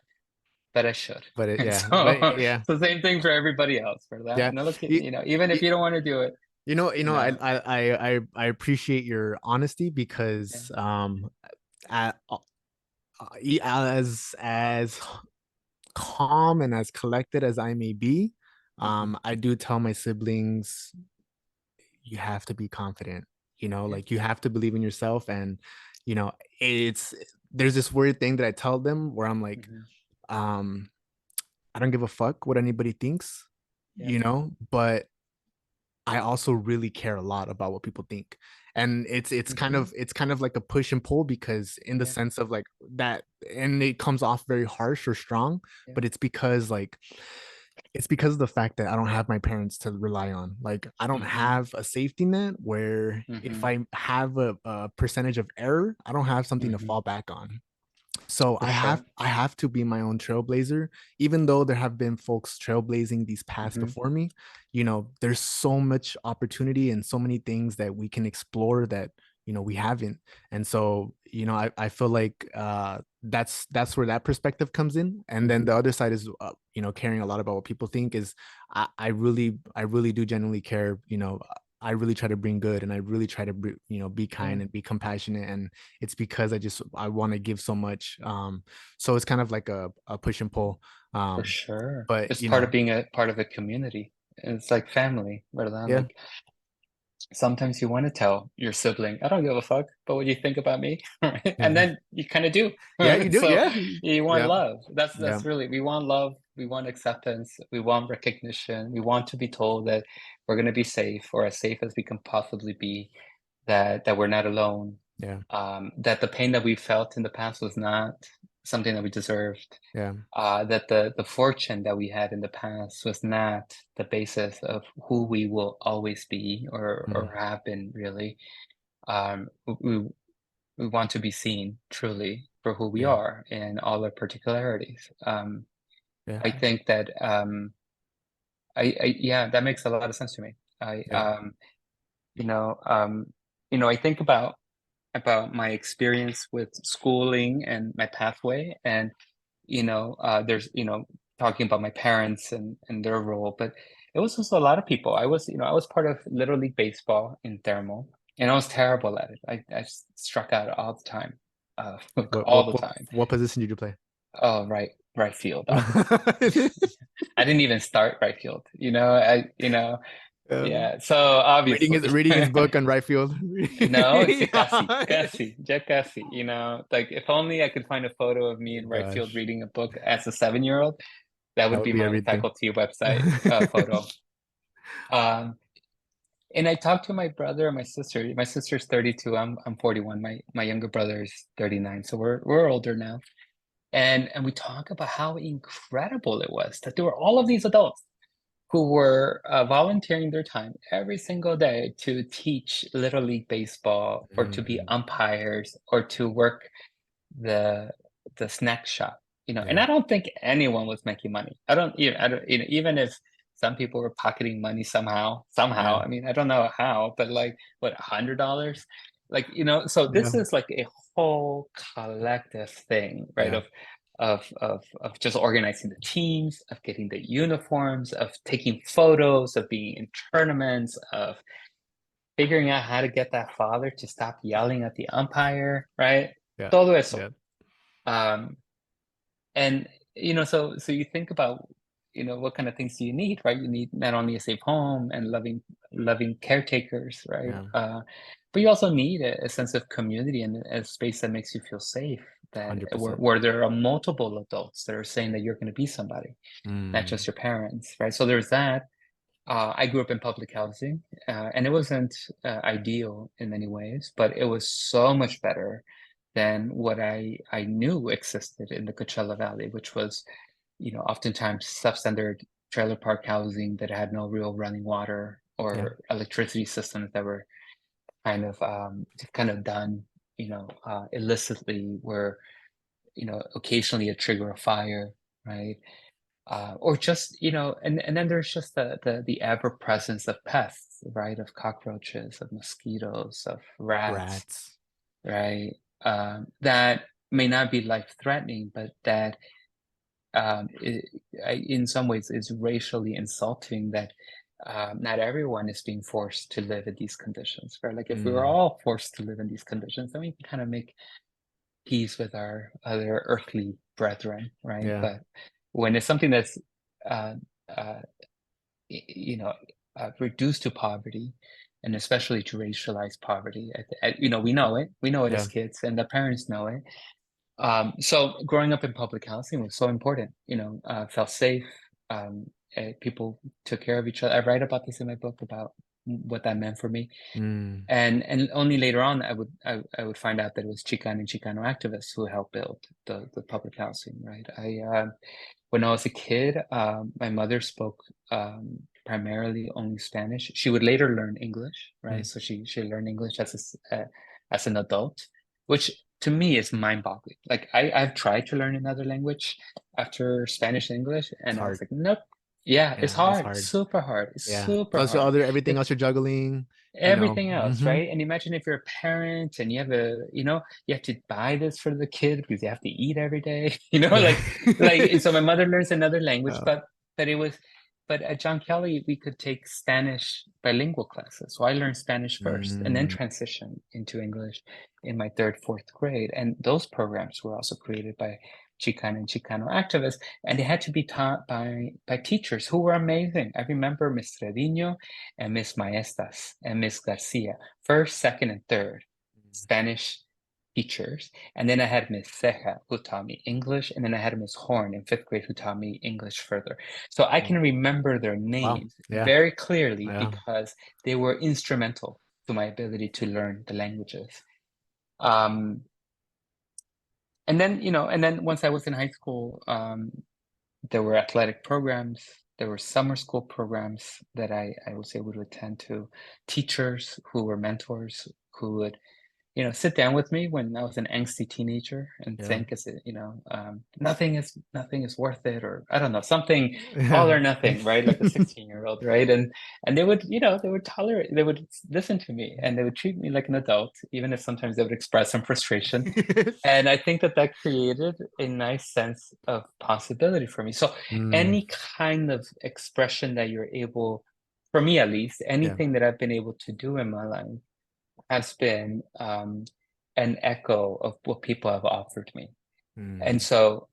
[SPEAKER 1] but I should.
[SPEAKER 2] But it,
[SPEAKER 1] And
[SPEAKER 2] yeah. But
[SPEAKER 1] so
[SPEAKER 2] yeah.
[SPEAKER 1] so same thing for everybody else, for that.
[SPEAKER 2] Yeah.
[SPEAKER 1] No lo
[SPEAKER 2] You,
[SPEAKER 1] even if
[SPEAKER 2] you,
[SPEAKER 1] you don't want to do it,
[SPEAKER 2] I,
[SPEAKER 1] no.
[SPEAKER 2] I appreciate your honesty
[SPEAKER 1] Yeah.
[SPEAKER 2] because at, as calm and as collected as I may be,
[SPEAKER 1] Hmm.
[SPEAKER 2] I do tell my siblings, you have to be confident,
[SPEAKER 1] Yeah.
[SPEAKER 2] like you have to believe in yourself. And, it's, there's this weird thing that I tell them where I'm like,
[SPEAKER 1] Hmm.
[SPEAKER 2] um, I don't give a fuck what anybody thinks,
[SPEAKER 1] Yeah.
[SPEAKER 2] but I also really care a lot about what people think. And
[SPEAKER 1] Hmm.
[SPEAKER 2] it's kind of like a push and pull, because in the
[SPEAKER 1] Yeah.
[SPEAKER 2] sense of like that, and it comes off very harsh or strong,
[SPEAKER 1] Yeah.
[SPEAKER 2] but it's because of the fact that I don't have my parents to rely on. Like I don't
[SPEAKER 1] Hmm.
[SPEAKER 2] have a safety net where if
[SPEAKER 1] Hmm.
[SPEAKER 2] I have a percentage of error, I don't have something to
[SPEAKER 1] Hmm.
[SPEAKER 2] fall back on. So
[SPEAKER 1] For sure.
[SPEAKER 2] I have to be my own trailblazer, even though there have been folks trailblazing these paths
[SPEAKER 1] Hmm.
[SPEAKER 2] before me. There's so much opportunity and so many things that we can explore that we haven't. And so I feel like that's where that perspective comes in. And then
[SPEAKER 1] Hmm.
[SPEAKER 2] the other side is caring a lot about what people think. Is I really do genuinely care. I really try to bring good, and I really try to be
[SPEAKER 1] Yeah.
[SPEAKER 2] kind and be compassionate. And it's because I want to give so much. So it's kind of like a push and pull.
[SPEAKER 1] For
[SPEAKER 2] um
[SPEAKER 1] sure.
[SPEAKER 2] but
[SPEAKER 1] It's part of being a part of a community. It's like family, ¿verdad?
[SPEAKER 2] yeah.
[SPEAKER 1] Like sometimes you want to tell your sibling, I don't give a fuck about what you think about me. Right? And
[SPEAKER 2] Yeah.
[SPEAKER 1] then you kind of do.
[SPEAKER 2] Yeah, you do.
[SPEAKER 1] So
[SPEAKER 2] Yeah.
[SPEAKER 1] you want
[SPEAKER 2] Yeah.
[SPEAKER 1] love.
[SPEAKER 2] Yeah.
[SPEAKER 1] That's really, we want love, we want acceptance, we want recognition, we want to be told that we're going to be safe, or as safe as we can possibly be, that we're not alone,
[SPEAKER 2] Yeah.
[SPEAKER 1] that the pain that we felt in the past was not something that we deserved,
[SPEAKER 2] Yeah.
[SPEAKER 1] that the fortune that we had in the past was not the basis of who we will always be, or
[SPEAKER 2] Mm,
[SPEAKER 1] have been, really. We want to be seen truly for who we
[SPEAKER 2] yeah.
[SPEAKER 1] are in all our particularities.
[SPEAKER 2] Yeah.
[SPEAKER 1] I think that yeah, that makes a lot of sense to me. I
[SPEAKER 2] Yeah.
[SPEAKER 1] you know I think about my experience with schooling and my pathway, and there's talking about my parents and their role, but it was also a lot of people. I was part of Little League Baseball in Thermal, and I was terrible at it. I struck out all the time,
[SPEAKER 2] Like
[SPEAKER 1] all the time.
[SPEAKER 2] what position did you play?
[SPEAKER 1] Oh, right field, obviously. I didn't even start right field. Yeah, so obviously,
[SPEAKER 2] Reading his book on right field.
[SPEAKER 1] no, it's a ya casi, like if only I could find a photo of me
[SPEAKER 2] Oh
[SPEAKER 1] in right field
[SPEAKER 2] gosh,
[SPEAKER 1] reading a book as a 7-year-old. That
[SPEAKER 2] that
[SPEAKER 1] would
[SPEAKER 2] would
[SPEAKER 1] be
[SPEAKER 2] be
[SPEAKER 1] my
[SPEAKER 2] everything.
[SPEAKER 1] faculty website photo. Um, and I talked to my brother and my sister. My sister's 32. I'm 41. My younger brother is 39. So we're older now. And we talk about how incredible it was that there were all of these adults who were volunteering their time every single day to teach Little League Baseball or to be
[SPEAKER 2] Mm,
[SPEAKER 1] umpires or to work the the snack shop, and
[SPEAKER 2] yeah,
[SPEAKER 1] I don't think anyone was making money. I don't, even if some people were pocketing money somehow,
[SPEAKER 2] yeah,
[SPEAKER 1] I mean, I don't know how, but like what, $100? Like, so
[SPEAKER 2] yeah,
[SPEAKER 1] this is like a whole collective thing, right?
[SPEAKER 2] yeah.
[SPEAKER 1] Of just organizing the teams, of getting the uniforms, of taking photos, of being in tournaments, of figuring out how to get that father to stop yelling at the umpire, right?
[SPEAKER 2] Yeah,
[SPEAKER 1] Todo eso.
[SPEAKER 2] yeah,
[SPEAKER 1] Um, and so you think about, what kind of things do you need, right? You need not only a safe home and loving caretakers, right?
[SPEAKER 2] yeah.
[SPEAKER 1] But you also need a sense of community and a space that makes you feel safe, that where,
[SPEAKER 2] 100%.
[SPEAKER 1] where there are multiple adults that are saying that you're going to be somebody, not just
[SPEAKER 2] Mm,
[SPEAKER 1] your parents, right? So there's that. I grew up in public housing, and it wasn't ideal in many ways, but it was so much better than what I knew existed in the Coachella Valley, which was, oftentimes substandard trailer park housing that had no real running water
[SPEAKER 2] yeah.
[SPEAKER 1] or electricity systems that were just kind of done, illicitly, where, occasionally a trigger a fire, right? Or just, and then there's just the ever presence of pests, right? Of cockroaches, of mosquitoes, of rats,
[SPEAKER 2] Rats.
[SPEAKER 1] right? That may not be life threatening, but that in some ways is racially insulting, that not everyone is being forced to live in these conditions, right? Like if we were
[SPEAKER 2] Mm,
[SPEAKER 1] all forced to live in these conditions, then we can kind of make peace with our other earthly brethren, right?
[SPEAKER 2] yeah.
[SPEAKER 1] But when it's something that's uh, uh, you know, reduced to poverty, and especially to racialized poverty. We know it
[SPEAKER 2] Yeah.
[SPEAKER 1] as kids, and the parents know it. So growing up in public housing was so important. Felt safe. People took care of each other. I write about this in my book about what that meant for me.
[SPEAKER 2] Mm,
[SPEAKER 1] And only later on I would find out that it was Chicano and Chicano activists who helped build the public housing, right? When I was a kid, my mother spoke primarily only Spanish. She would later learn English, right?
[SPEAKER 2] mm.
[SPEAKER 1] So she learned English as an adult, which to me is mind-boggling. Like I've tried to learn another language after Spanish and English,
[SPEAKER 2] It's
[SPEAKER 1] and I was
[SPEAKER 2] hard.
[SPEAKER 1] like, nope. Yeah, it's
[SPEAKER 2] Yeah, it's
[SPEAKER 1] hard,
[SPEAKER 2] hard.
[SPEAKER 1] super hard, it's
[SPEAKER 2] Yeah.
[SPEAKER 1] super
[SPEAKER 2] Plus the
[SPEAKER 1] hard.
[SPEAKER 2] other everything else
[SPEAKER 1] It's
[SPEAKER 2] you're juggling,
[SPEAKER 1] everything else,
[SPEAKER 2] hmm
[SPEAKER 1] right? And imagine if you're a parent and you have to buy this for the kid because you have to eat every day,
[SPEAKER 2] Yeah.
[SPEAKER 1] like so my mother learns another language,
[SPEAKER 2] Oh.
[SPEAKER 1] but at John Kelly we could take Spanish bilingual classes. So I learned Spanish first and then
[SPEAKER 2] Mm,
[SPEAKER 1] transitioned into English in my third, fourth grade. And those programs were also created by Chicano and Chicano activists, and they had to be taught by teachers who were amazing. I remember Miss Trevino and Miss Maestas and Miss Garcia, first, second, and third Spanish teachers. And then I had Miss Ceja who taught me English. And then I had Miss Horn in fifth grade who taught me English further. So I
[SPEAKER 2] mm.
[SPEAKER 1] can remember their
[SPEAKER 2] Wow.
[SPEAKER 1] names
[SPEAKER 2] Yeah.
[SPEAKER 1] very clearly
[SPEAKER 2] Yeah.
[SPEAKER 1] because they were instrumental to my ability to learn the languages. Um, and then once I was in high school, there were athletic programs, there were summer school programs that I was able to attend to, teachers who were mentors who would sit down with me when I was an angsty teenager and
[SPEAKER 2] Yeah.
[SPEAKER 1] think, nothing is worth it, or I don't know, something, all
[SPEAKER 2] Yeah.
[SPEAKER 1] or nothing, right? Like a 16-year-old, right? And they would tolerate, they would listen to me, and they would treat me like an adult, even if sometimes they would express some frustration. And I think that created a nice sense of possibility for me. So
[SPEAKER 2] Mm,
[SPEAKER 1] any kind of expression that you're able, for me at least,
[SPEAKER 2] yeah.
[SPEAKER 1] anything that I've been able to do in my life has been an echo of what people have offered me. And
[SPEAKER 2] Mm,
[SPEAKER 1] so,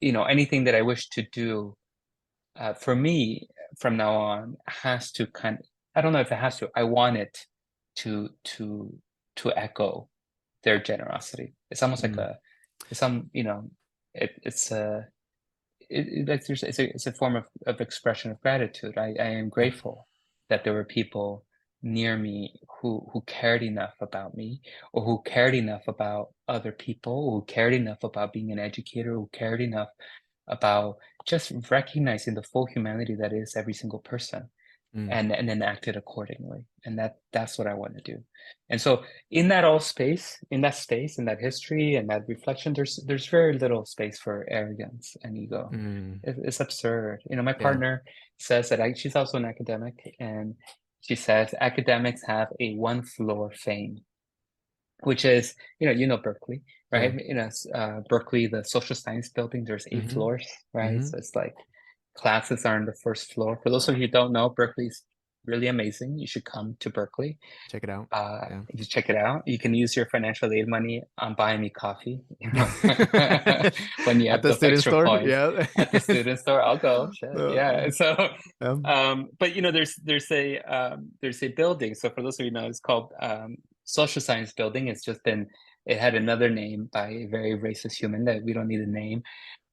[SPEAKER 1] anything that I wish to do for me from now on has to I don't know if it has to. I want it to echo their generosity. It's almost like
[SPEAKER 2] Mm,
[SPEAKER 1] a, it's some, it's a, like it's a form of expression of gratitude. I am grateful that there were people near me who cared enough about me, or who cared enough about other people, who cared enough about being an educator, who cared enough about just recognizing the full humanity that is every single person,
[SPEAKER 2] mm,
[SPEAKER 1] and then acted accordingly. And that's what I want to do. And so in that all space, in that space, in that history and that reflection, there's very little space for arrogance and ego.
[SPEAKER 2] mm.
[SPEAKER 1] It's absurd. My
[SPEAKER 2] Yeah.
[SPEAKER 1] partner says that she's also an academic, and she says academics have a one floor fame, which is, Berkeley, right?
[SPEAKER 2] Yeah.
[SPEAKER 1] Berkeley, the social science building, there's 8
[SPEAKER 2] Mm-hmm.
[SPEAKER 1] floors, right?
[SPEAKER 2] Mm-hmm.
[SPEAKER 1] So it's like classes are on the first floor. For those of you who don't know, Berkeley's really amazing. You should come to Berkeley.
[SPEAKER 2] Check it out. Yeah.
[SPEAKER 1] You check it out. You can use your financial aid money on buying me coffee, when you
[SPEAKER 2] At
[SPEAKER 1] have
[SPEAKER 2] the
[SPEAKER 1] those
[SPEAKER 2] student
[SPEAKER 1] extra
[SPEAKER 2] store.
[SPEAKER 1] points
[SPEAKER 2] Yeah.
[SPEAKER 1] at the student store. I'll go. Shit. Yeah. So,
[SPEAKER 2] Um,
[SPEAKER 1] but there's a building. So for those of you who know, it's called Social Science Building. It had another name by a very racist human that we don't need a name.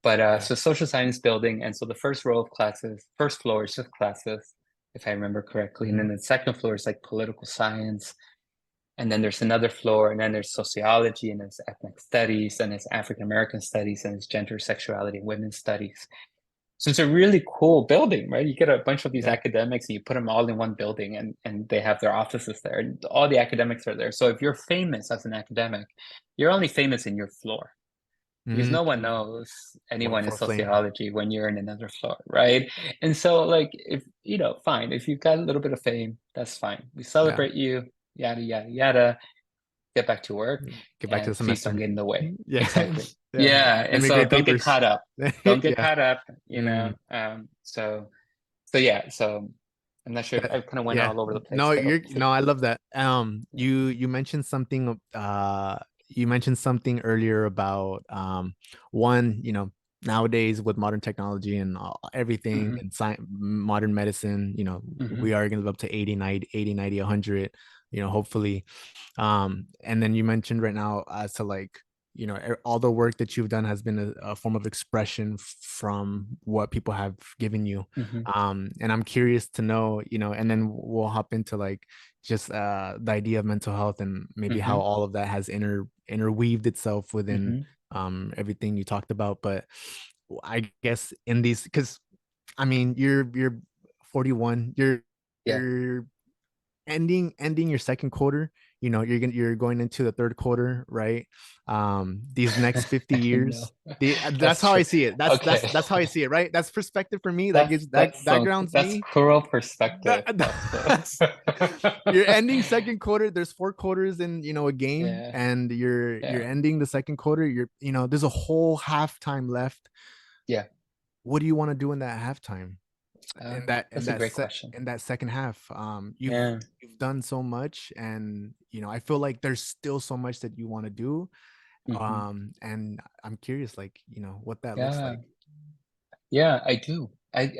[SPEAKER 1] But
[SPEAKER 2] yeah.
[SPEAKER 1] so Social Science Building, and so the first row of classes, first floor is just classes, if I remember correctly, and
[SPEAKER 2] Mm-hmm.
[SPEAKER 1] then the second floor is like political science, and then there's another floor, and then there's sociology, and there's ethnic studies, and it's African American studies, and it's gender, sexuality, and women's studies. So it's a really cool building, right? You get a bunch of these
[SPEAKER 2] Yeah.
[SPEAKER 1] academics and you put them all in one building, and they have their offices there, and all the academics are there. So if you're famous as an academic, you're only famous in your floor, because no one
[SPEAKER 2] Mm.
[SPEAKER 1] knows
[SPEAKER 2] One
[SPEAKER 1] anyone in
[SPEAKER 2] floor flame.
[SPEAKER 1] sociology when you're in another floor, right? And so, like, if fine, if you've got a little bit of fame, that's fine. We
[SPEAKER 2] Yeah.
[SPEAKER 1] celebrate you, yada yada yada. Get back to work,
[SPEAKER 2] Get back to the
[SPEAKER 1] and please don't
[SPEAKER 2] semester.
[SPEAKER 1] get in the way.
[SPEAKER 2] Yeah.
[SPEAKER 1] Exactly.
[SPEAKER 2] Yeah.
[SPEAKER 1] Yeah,
[SPEAKER 2] Give
[SPEAKER 1] and
[SPEAKER 2] me
[SPEAKER 1] so
[SPEAKER 2] great
[SPEAKER 1] don't get
[SPEAKER 2] papers.
[SPEAKER 1] caught up. Don't get
[SPEAKER 2] Yeah.
[SPEAKER 1] caught up.
[SPEAKER 2] Mm.
[SPEAKER 1] So yeah. So I'm not sure if
[SPEAKER 2] That,
[SPEAKER 1] I kind of went
[SPEAKER 2] yeah.
[SPEAKER 1] all over the place,
[SPEAKER 2] No,
[SPEAKER 1] but
[SPEAKER 2] no, I love that.
[SPEAKER 1] yeah.
[SPEAKER 2] You mentioned something you mentioned something earlier about one, nowadays with modern technology and everything
[SPEAKER 1] Hmm.
[SPEAKER 2] and science, modern medicine, we
[SPEAKER 1] Hmm.
[SPEAKER 2] are going to live up to 80, 90, 100, hopefully. And then you mentioned right now as to like, all the work that you've done has been a form of expression from what people have given you.
[SPEAKER 1] Hmm.
[SPEAKER 2] And I'm curious to know, and then we'll hop into like just the idea of mental health and maybe how
[SPEAKER 1] Hmm.
[SPEAKER 2] all of that has interweaved itself within
[SPEAKER 1] Hmm.
[SPEAKER 2] everything you talked about. But I guess in these, because I mean, you're 41,
[SPEAKER 1] Yeah.
[SPEAKER 2] you're ending your second quarter. You're going into the third quarter, right? These next 50
[SPEAKER 1] I know.
[SPEAKER 2] years, that's
[SPEAKER 1] That's
[SPEAKER 2] how I
[SPEAKER 1] true.
[SPEAKER 2] see it. that's that's
[SPEAKER 1] Okay.
[SPEAKER 2] that's how I see it, right? That's perspective for me. That
[SPEAKER 1] That's
[SPEAKER 2] gives
[SPEAKER 1] that's
[SPEAKER 2] that
[SPEAKER 1] some
[SPEAKER 2] grounds
[SPEAKER 1] that's
[SPEAKER 2] me.
[SPEAKER 1] cruel perspective.
[SPEAKER 2] that,
[SPEAKER 1] That's
[SPEAKER 2] you're ending second quarter. There's 4 quarters in a game,
[SPEAKER 1] yeah.
[SPEAKER 2] and you're
[SPEAKER 1] Yeah.
[SPEAKER 2] ending the second quarter. There's a whole halftime left.
[SPEAKER 1] Yeah.
[SPEAKER 2] What do you want to do in that halftime, in that in
[SPEAKER 1] That's a
[SPEAKER 2] that
[SPEAKER 1] great
[SPEAKER 2] set
[SPEAKER 1] question.
[SPEAKER 2] in that second half? You've
[SPEAKER 1] Yeah.
[SPEAKER 2] you've done so much, and I feel like there's still so much that you want to do.
[SPEAKER 1] Hmm.
[SPEAKER 2] And I'm curious, like, what that looks
[SPEAKER 1] Yeah.
[SPEAKER 2] like.
[SPEAKER 1] Yeah, I do.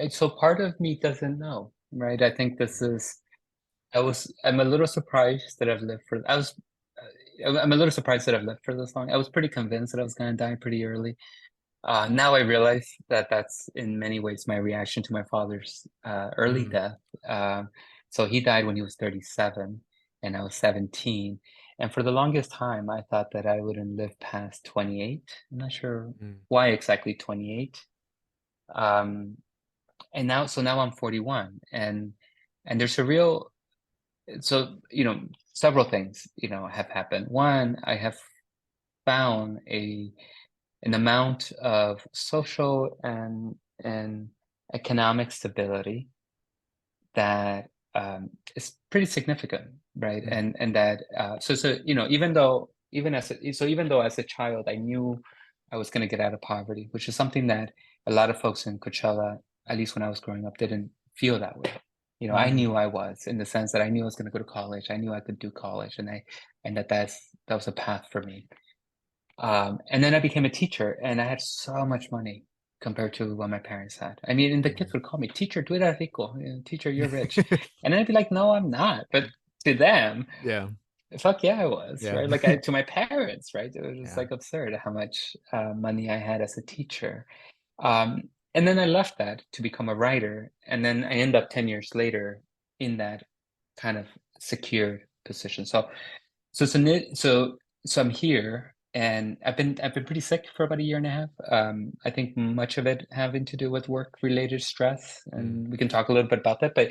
[SPEAKER 1] So part of me doesn't know, right? I think this is I'm a little surprised that I've lived for I was I'm a little surprised that I've lived for this long. I was pretty convinced that I was going to die pretty early. Now I realize that that's in many ways my reaction to my father's early
[SPEAKER 2] Mm,
[SPEAKER 1] death. So he died when he was 37 and I was 17. And for the longest time, I thought that I wouldn't live past 28. I'm not sure
[SPEAKER 2] mm,
[SPEAKER 1] why exactly 28. Um, and now I'm 41, and there's a real, so, several things, have happened. One, I have found an amount of social and economic stability that is pretty significant, right?
[SPEAKER 2] mm,
[SPEAKER 1] And that so even though as a child I knew I was going to get out of poverty, which is something that a lot of folks in Coachella, at least when I was growing up, didn't feel that way. I
[SPEAKER 2] mm,
[SPEAKER 1] knew I was, in the sense that I knew I was going to go to college. I knew I could do college, and that was a path for me. And then I became a teacher, and I had so much money. compared to what my parents had. I mean, and the kids would call me, teacher, tú eres rico. Teacher, you're rich. And I'd be like, no, I'm not. But to them,
[SPEAKER 2] Yeah.
[SPEAKER 1] fuck yeah, I was,
[SPEAKER 2] Yeah.
[SPEAKER 1] right? Like to my parents, right? It was just
[SPEAKER 2] Yeah.
[SPEAKER 1] like absurd how much money I had as a teacher. And then I left that to become a writer. And then I end up 10 years later in that kind of secure position. So I'm here, and I've been pretty sick for about a year and a half. I think much of it having to do with work-related stress, and we can talk a little bit about that. But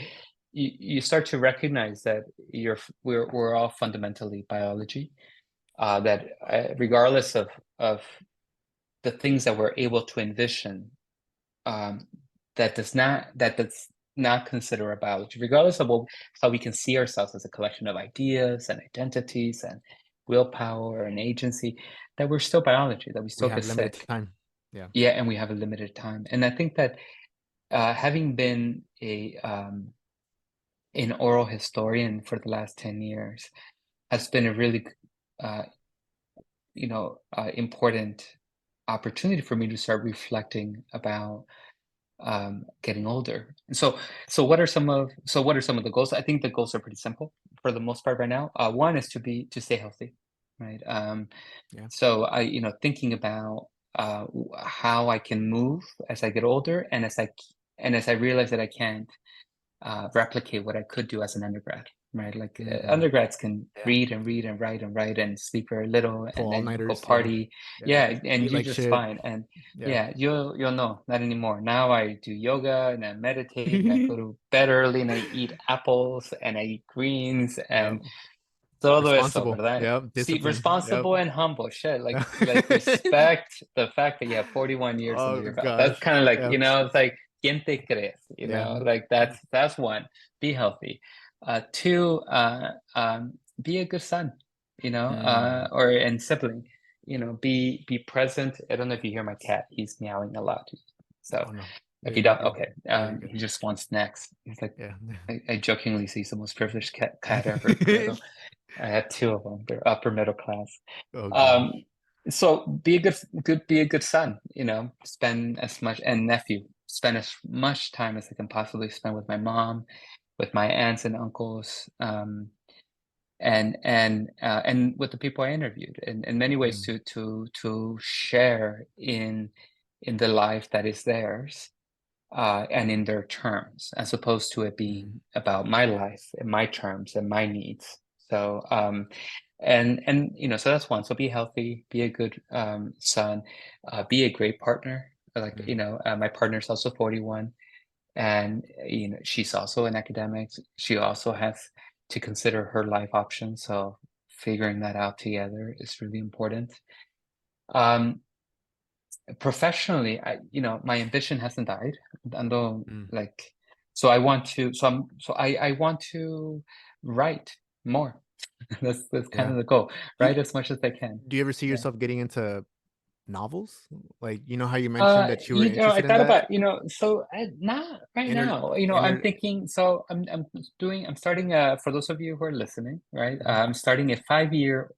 [SPEAKER 1] you start to recognize that we're all fundamentally biology. That regardless of the things that we're able to envision, um, that does not consider our biology, regardless of how we can see ourselves as a collection of ideas and identities and willpower and agency, that we're still biology, that we
[SPEAKER 2] We
[SPEAKER 1] still
[SPEAKER 2] have
[SPEAKER 1] get
[SPEAKER 2] limited
[SPEAKER 1] sick.
[SPEAKER 2] time. Yeah.
[SPEAKER 1] Yeah, and we have a limited time. And I think that having been an oral historian for the last 10 years has been a really uh, important opportunity for me to start reflecting about getting older. And what are some of the goals? I think the goals are pretty simple for the most part right now. One is to stay healthy, right?
[SPEAKER 2] Yeah.
[SPEAKER 1] So thinking about how I can move as I get older, and as I realize that I can't replicate what I could do as an undergrad, right? Like undergrads can
[SPEAKER 2] Yeah.
[SPEAKER 1] read and read and write and write and sleep very little,
[SPEAKER 2] Pull
[SPEAKER 1] and then go
[SPEAKER 2] all-nighters. Yeah.
[SPEAKER 1] party.
[SPEAKER 2] Yeah.
[SPEAKER 1] Yeah, and
[SPEAKER 2] Eat
[SPEAKER 1] you're
[SPEAKER 2] like
[SPEAKER 1] just
[SPEAKER 2] shit.
[SPEAKER 1] fine. And
[SPEAKER 2] Yeah.
[SPEAKER 1] yeah, you'll know, not anymore. Now I do yoga and I meditate and I go to bed early and I eat apples and I eat greens
[SPEAKER 2] Yeah.
[SPEAKER 1] and todo eso,
[SPEAKER 2] Responsible.
[SPEAKER 1] ¿verdad?
[SPEAKER 2] Yeah.
[SPEAKER 1] See,
[SPEAKER 2] Discipline. Yep.
[SPEAKER 1] responsible and humble. Shit, like respect the fact that you have 41 years under
[SPEAKER 2] Oh
[SPEAKER 1] your belt. That's
[SPEAKER 2] gosh.
[SPEAKER 1] kind of like,
[SPEAKER 2] Yeah.
[SPEAKER 1] it's like, ¿quién te crees?
[SPEAKER 2] Yeah.
[SPEAKER 1] Like that's one. Be healthy. Two, be a good son, and sibling. Be present. I don't know if you hear my cat. He's meowing a lot. So
[SPEAKER 2] Oh no.
[SPEAKER 1] if
[SPEAKER 2] Yeah,
[SPEAKER 1] you
[SPEAKER 2] you're
[SPEAKER 1] don't,
[SPEAKER 2] good.
[SPEAKER 1] okay.
[SPEAKER 2] Yeah, you're good.
[SPEAKER 1] He just wants snacks. He's like,
[SPEAKER 2] Yeah.
[SPEAKER 1] I jokingly say he's the most privileged cat ever, pero I had two of them. They're upper middle class.
[SPEAKER 2] Oh
[SPEAKER 1] Um,
[SPEAKER 2] gosh.
[SPEAKER 1] so be a good son, spend as much time as I can possibly spend with my mom, with my aunts and uncles, and with the people I interviewed, in many ways to share in the life that is theirs, and in their terms, as opposed to it being about my life and my terms and my needs. So, so that's one. So be healthy, be a good son, be a great partner. Like, my partner's also 41, and she's also an academic. She also has to consider her life options. So figuring that out together is really important. Um, Professionally, my ambition hasn't died. Ando like, so I want to write more. That's kind
[SPEAKER 2] Yeah.
[SPEAKER 1] of the goal.
[SPEAKER 2] Do you,
[SPEAKER 1] Write as much as I can.
[SPEAKER 2] do you ever see
[SPEAKER 1] Yeah.
[SPEAKER 2] yourself getting into novels? Like, how you mentioned that you were
[SPEAKER 1] I
[SPEAKER 2] interested in
[SPEAKER 1] thought
[SPEAKER 2] that?
[SPEAKER 1] about, not right
[SPEAKER 2] Inter,
[SPEAKER 1] now. I'm
[SPEAKER 2] inter,
[SPEAKER 1] thinking, so I'm starting, for those of you who are listening, right?
[SPEAKER 2] Mhm.
[SPEAKER 1] I'm starting a 5-year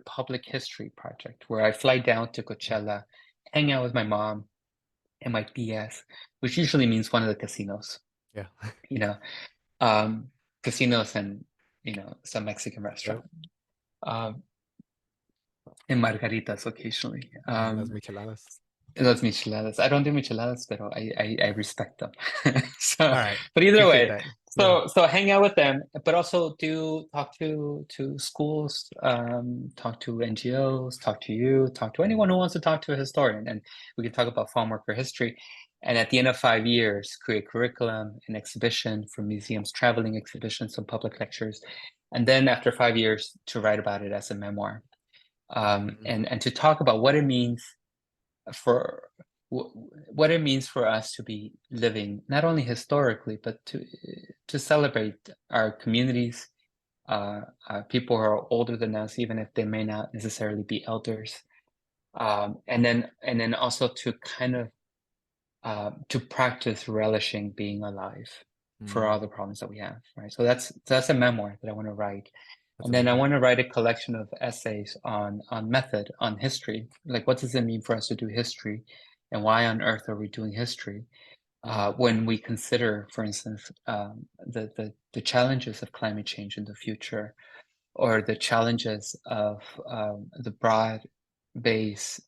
[SPEAKER 1] public history project where I fly down to Coachella, hang out with my mom and my PS, which usually means one of the casinos,
[SPEAKER 2] Yeah.
[SPEAKER 1] you know, um, casinos and, some Mexican
[SPEAKER 2] Yep.
[SPEAKER 1] restaurant, and margaritas occasionally.
[SPEAKER 2] Las micheladas.
[SPEAKER 1] Those micheladas. I don't do micheladas, but I respect them. So,
[SPEAKER 2] All right.
[SPEAKER 1] but either
[SPEAKER 2] Appreciate
[SPEAKER 1] way,
[SPEAKER 2] that. Yeah.
[SPEAKER 1] so hang out with them, but also do talk to schools, talk to NGOs, talk to you, talk to anyone who wants to talk to a historian, and we can talk about farm worker history. And at the end of 5 years, create curriculum, an exhibition for museums, traveling exhibitions, some public lectures, and then after 5 years, to write about it as a memoir, and to talk about for what it means for us to be living not only historically, but to celebrate our communities, people who are older than us, even if they may not necessarily be elders, and then also to kind of to practice relishing being alive for all the problems that we have, right? So that's a memoir that I want to write.
[SPEAKER 2] That's
[SPEAKER 1] And then I
[SPEAKER 2] amazing.
[SPEAKER 1] want to write a collection of essays on method, on history. Like, what does it mean for us to do history, and why on earth are we doing history?
[SPEAKER 2] Mm,
[SPEAKER 1] When we consider, for instance, the challenges of climate change in the future, or the challenges of the broad base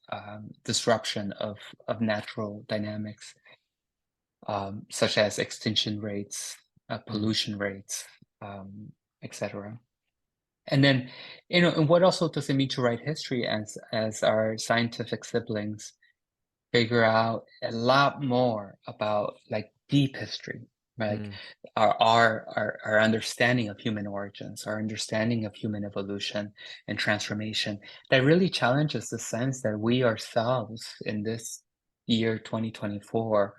[SPEAKER 1] disruption of natural dynamics, such as extinction rates,
[SPEAKER 2] mm,
[SPEAKER 1] pollution rates, etc. And then, and what also does it mean to write history as our scientific siblings figure out a lot more about like deep history, right?
[SPEAKER 2] mm,
[SPEAKER 1] Our understanding of human origins, our understanding of human evolution and transformation, that really challenges the sense that we ourselves in this year 2024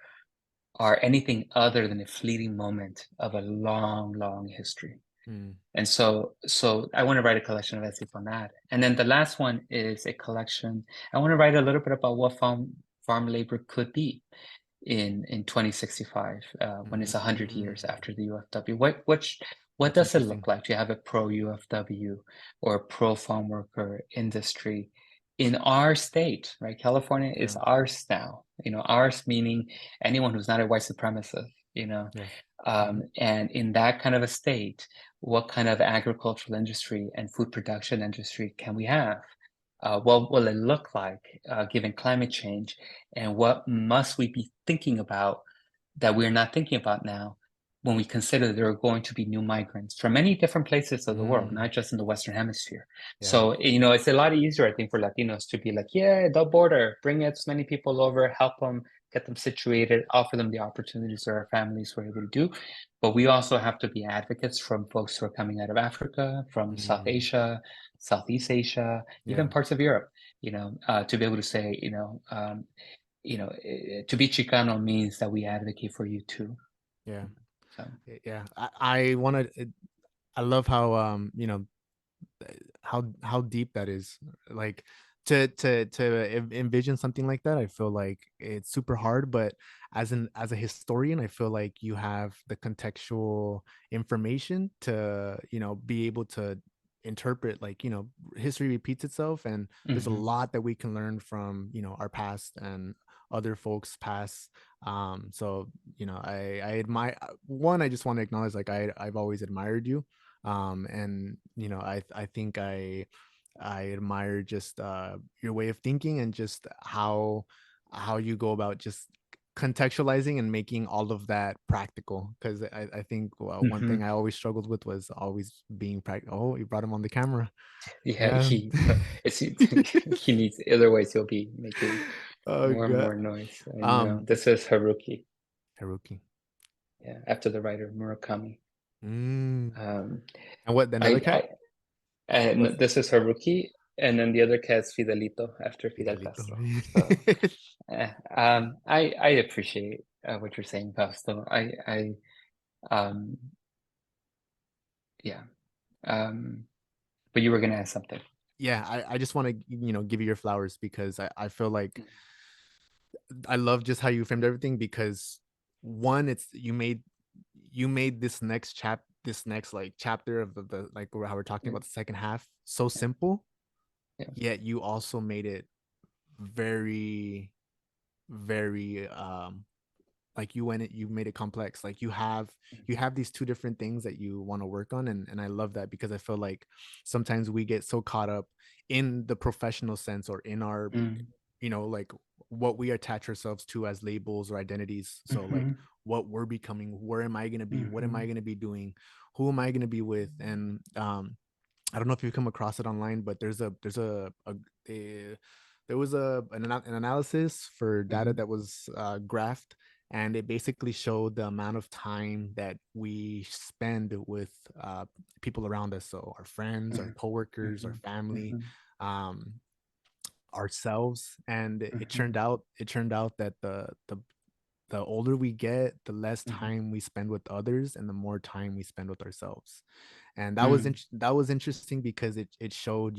[SPEAKER 1] are anything other than a fleeting moment of a long, long history.
[SPEAKER 2] mm,
[SPEAKER 1] And so I want to write a collection of essays on that. And then the last one is a collection. I want to write a little bit about what farm labor could be in 2065, when it's 100 years
[SPEAKER 2] mm.
[SPEAKER 1] after the UFW. What
[SPEAKER 2] That's
[SPEAKER 1] does it
[SPEAKER 2] interesting.
[SPEAKER 1] look like to have a pro UFW or pro farm worker industry in our state, right? California
[SPEAKER 2] Yeah,
[SPEAKER 1] is ours now. Ours meaning anyone who's not a white supremacist,
[SPEAKER 2] yeah.
[SPEAKER 1] and in that kind of a state, what kind of agricultural industry and food production industry can we have? What will it look like given climate change? And what must we be thinking about that we're not thinking about now when we consider there are going to be new migrants from many different places of the world,
[SPEAKER 2] Mm,
[SPEAKER 1] not just in the Western Hemisphere?
[SPEAKER 2] yeah.
[SPEAKER 1] So, it's a lot easier, I think, for Latinos to be like, yeah, the border, bring as many people over, help them, get them situated, offer them the opportunities that our families were able to do. But we also have to be advocates from folks who are coming out of Africa, from South
[SPEAKER 2] Mm,
[SPEAKER 1] Asia, Southeast Asia, even
[SPEAKER 2] yeah,
[SPEAKER 1] parts of Europe, to be able to say, to be Chicano means that we advocate for you too.
[SPEAKER 2] yeah,
[SPEAKER 1] So,
[SPEAKER 2] yeah. I want to. I love how how deep that is. Like to envision something like that, I feel like it's super hard. But as a historian, I feel like you have the contextual information to be able to interpret, like, history repeats itself, and there's a
[SPEAKER 1] mhm.
[SPEAKER 2] lot that we can learn from our past and other folks past. So I admire, one, I just want to acknowledge, like, I've always admired you. And I think I admire just your way of thinking, and just how you go about just contextualizing and making all of that practical. Because I think, well, one thing
[SPEAKER 1] Mhm.
[SPEAKER 2] I always struggled with was always being practical. Oh, you brought him on the camera.
[SPEAKER 1] Yeah,
[SPEAKER 2] Yeah.
[SPEAKER 1] it's he needs, otherwise he'll be making
[SPEAKER 2] Oh
[SPEAKER 1] more and
[SPEAKER 2] god.
[SPEAKER 1] more noise. And
[SPEAKER 2] um
[SPEAKER 1] this is Haruki,
[SPEAKER 2] Haruki.
[SPEAKER 1] yeah, after the writer Murakami.
[SPEAKER 2] Mm.
[SPEAKER 1] Um,
[SPEAKER 2] And what, another
[SPEAKER 1] I,
[SPEAKER 2] cat?
[SPEAKER 1] I and
[SPEAKER 2] What's
[SPEAKER 1] this is Haruki, and then the other cat's Fidelito after Fidel
[SPEAKER 2] Fidelito?
[SPEAKER 1] Castro. So, I appreciate what you're saying, Fausto. Um, yeah. Um, but you were gonna ask something.
[SPEAKER 2] Yeah, I just want to give you your flowers, because I feel like I love just how you framed everything. Because one, it's you made this next, like, chapter of the like, how we're talking
[SPEAKER 1] Mm,
[SPEAKER 2] about the second half, so
[SPEAKER 1] yeah,
[SPEAKER 2] simple,
[SPEAKER 1] yeah.
[SPEAKER 2] yet you also made it very, very, like, you made it complex. Like, you have these two different things that you want to work on, and I love that, because I feel like sometimes we get so caught up in the professional sense, or in our,
[SPEAKER 1] Mm,
[SPEAKER 2] like, what we attach ourselves to as labels or identities. So, like,
[SPEAKER 1] mhm,
[SPEAKER 2] what we're becoming, where am I going to be, what am I
[SPEAKER 1] mhm,
[SPEAKER 2] going to be doing, who am I going to be with? And I don't know if you've come across it online, but a there was an analysis for data
[SPEAKER 1] mhm,
[SPEAKER 2] that was graphed, and it basically showed the amount of time that we spend with people around us. So our friends, our
[SPEAKER 1] mhm,
[SPEAKER 2] coworkers, our
[SPEAKER 1] mhm,
[SPEAKER 2] family,
[SPEAKER 1] mhm,
[SPEAKER 2] um, ourselves. And it
[SPEAKER 1] mhm,
[SPEAKER 2] turned out that the older we get, the less
[SPEAKER 1] mhm,
[SPEAKER 2] time we spend with others, and the more time we spend with ourselves. And
[SPEAKER 1] mm,
[SPEAKER 2] that was interesting, because it showed,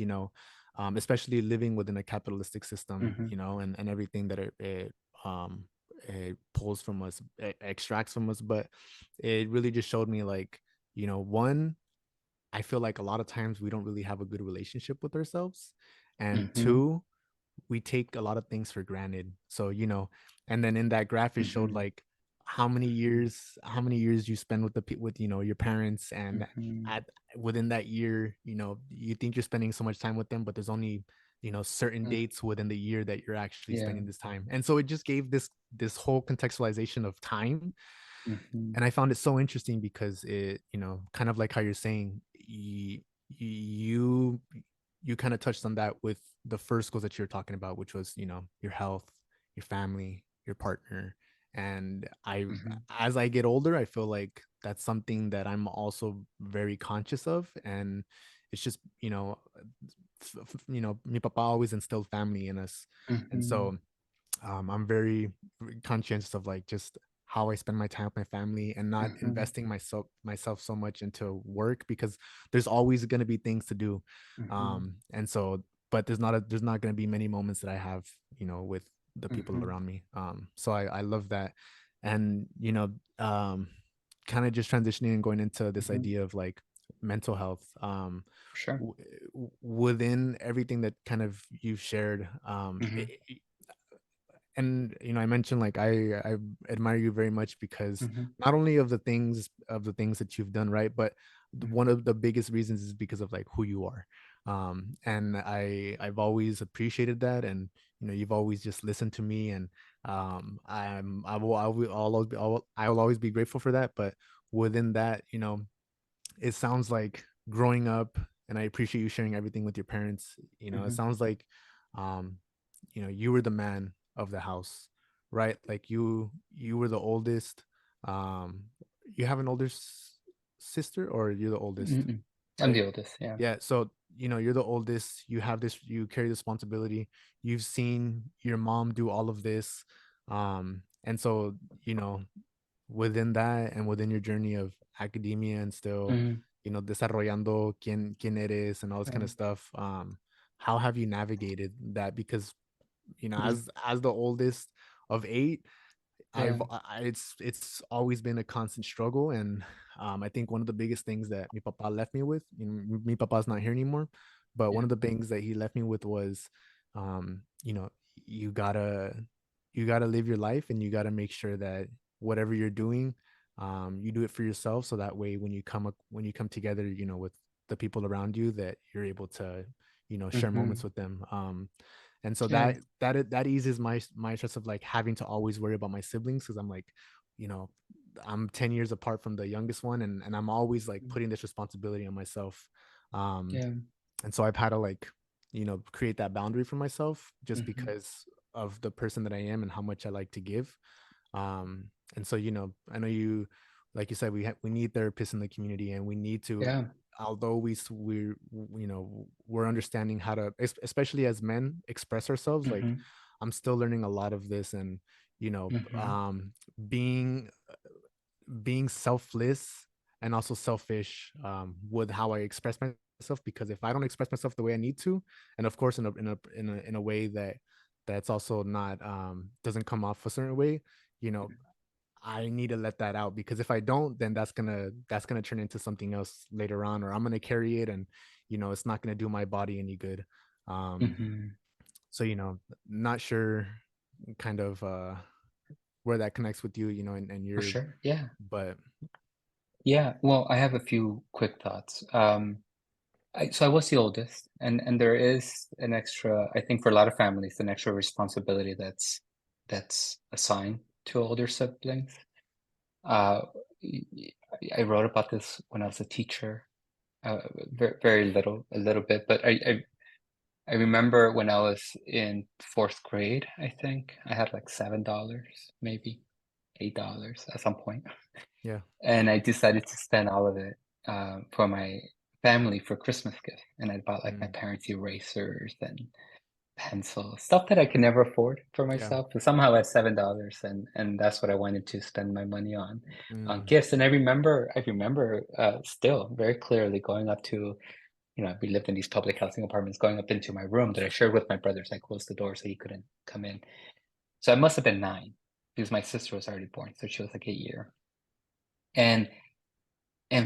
[SPEAKER 2] especially living within a capitalistic system,
[SPEAKER 1] mhm,
[SPEAKER 2] and everything that um it pulls from us, it extracts from us. But it really just showed me, like, one, I feel like a lot of times we don't really have a good relationship with ourselves. And
[SPEAKER 1] Mm-hmm.
[SPEAKER 2] two, we take a lot of things for granted. So, and then in that graph it showed
[SPEAKER 1] Mm-hmm.
[SPEAKER 2] like how many years you spend with with your parents, and
[SPEAKER 1] Mm-hmm.
[SPEAKER 2] at within that year, you think you're spending so much time with them, but there's only certain dates within the year that you're actually
[SPEAKER 1] Yeah.
[SPEAKER 2] spending this time. And so it just gave this whole contextualization of time.
[SPEAKER 1] Mm-hmm.
[SPEAKER 2] And I found it so interesting because it, kind of like how you're saying, you you kind of touched on that with the first goals that you're talking about, which was, your health, your family, your partner. And
[SPEAKER 1] Mm-hmm.
[SPEAKER 2] as I get older, I feel like that's something that I'm also very conscious of. And it's just, mi papa always instilled family in us. And
[SPEAKER 1] Mm-hmm.
[SPEAKER 2] so I'm very conscious of like just how I spend my time with my family, and not
[SPEAKER 1] Mm-hmm.
[SPEAKER 2] investing myself so much into work, because there's always going to be things to do.
[SPEAKER 1] Mm-hmm.
[SPEAKER 2] And so, but there's not going to be many moments that I have, with the people
[SPEAKER 1] Mm-hmm.
[SPEAKER 2] around me. So I love that. And, kind of just transitioning and going into this
[SPEAKER 1] Mm-hmm.
[SPEAKER 2] idea of like mental health.
[SPEAKER 1] Sure.
[SPEAKER 2] Within everything that kind of you've shared,
[SPEAKER 1] Mm-hmm.
[SPEAKER 2] and I mentioned like I admire you very much because
[SPEAKER 1] Mm-hmm.
[SPEAKER 2] not only of the things that you've done, right, but one of the biggest reasons is because of like who you are. And I've always appreciated that. And you've always just listened to me. And I will always be grateful for that. But within that, it sounds like growing up, and I appreciate you sharing everything with your parents. It
[SPEAKER 1] Mm-hmm.
[SPEAKER 2] sounds like um you were the man of the house, right? Like you were the oldest. um you have an older sister, or you're the oldest,
[SPEAKER 1] Mm-hmm. I'm
[SPEAKER 2] right?
[SPEAKER 1] the oldest. Yeah.
[SPEAKER 2] Yeah, so you're the oldest, you carry the responsibility. You've seen your mom do all of this. And so, you know within that, and within your journey of academia, and still,
[SPEAKER 1] Mm-hmm.
[SPEAKER 2] desarrollando quién eres and all this kind of
[SPEAKER 1] Yeah.
[SPEAKER 2] stuff. How have you navigated that? Because,
[SPEAKER 1] Mm-hmm.
[SPEAKER 2] as the oldest of eight,
[SPEAKER 1] Yeah.
[SPEAKER 2] it's always been a constant struggle. And I think one of the biggest things that mi papa left me with, mi papa's not here anymore, but one
[SPEAKER 1] Yeah.
[SPEAKER 2] of the things that he left me with was, um, you know, you gotta live your life, and you gotta make sure that whatever you're doing, you do it for yourself. So that way, when you come together, with the people around you, that you're able to, share
[SPEAKER 1] Mm-hmm.
[SPEAKER 2] moments with them. And so
[SPEAKER 1] Yeah.
[SPEAKER 2] that eases my stress of like having to always worry about my siblings, because I'm like, you know I'm 10 years apart from the youngest one, and I'm always like putting this responsibility on myself. um
[SPEAKER 1] Yeah.
[SPEAKER 2] and so I've had to like, create that boundary for myself, just
[SPEAKER 1] Mm-hmm.
[SPEAKER 2] because of the person that I am and how much I like to give. And so, I know you, like you said, we need therapists in the community, and we need to,
[SPEAKER 1] Yeah.
[SPEAKER 2] although we're understanding how to, especially as men, express ourselves. Like,
[SPEAKER 1] Mm-hmm.
[SPEAKER 2] I'm still learning a lot of this. And, you know
[SPEAKER 1] Mm-hmm.
[SPEAKER 2] um being being selfless and also selfish, with how I express myself. Because if I don't express myself the way I need to, and of course in a way that's also not, doesn't come off a certain way, you know I need to let that out. Because if I don't, then that's gonna turn into something else later on, or I'm gonna carry it, and it's not gonna do my body any good. um
[SPEAKER 1] Mm-hmm.
[SPEAKER 2] so, not sure kind of where that connects with you, and
[SPEAKER 1] For
[SPEAKER 2] your,
[SPEAKER 1] sure. Yeah.
[SPEAKER 2] but
[SPEAKER 1] Yeah. Well, I have a few quick thoughts. So I was the oldest, and there is an extra, I think for a lot of families, an extra responsibility that's assigned to older siblings. Uh, y- I wrote about this when I was a teacher, very, very little, a little bit, but I remember when I was in fourth grade, I think I had like $7, maybe $8 at some point.
[SPEAKER 2] yeah.
[SPEAKER 1] And I decided to spend all of it for my family for Christmas gift. And I bought like my
[SPEAKER 2] Mm,
[SPEAKER 1] parents' erasers and pencils, stuff that I could never afford for
[SPEAKER 2] yeah.
[SPEAKER 1] myself. But somehow I had $7, and that's what I wanted to spend my money on
[SPEAKER 2] Mm,
[SPEAKER 1] gifts. And I remember still very clearly going up to, we lived in these public housing apartments, going up into my room that I shared with my brothers. I closed the door so he couldn't come in. So I must have been 9 because my sister was already born, so she was like a year. And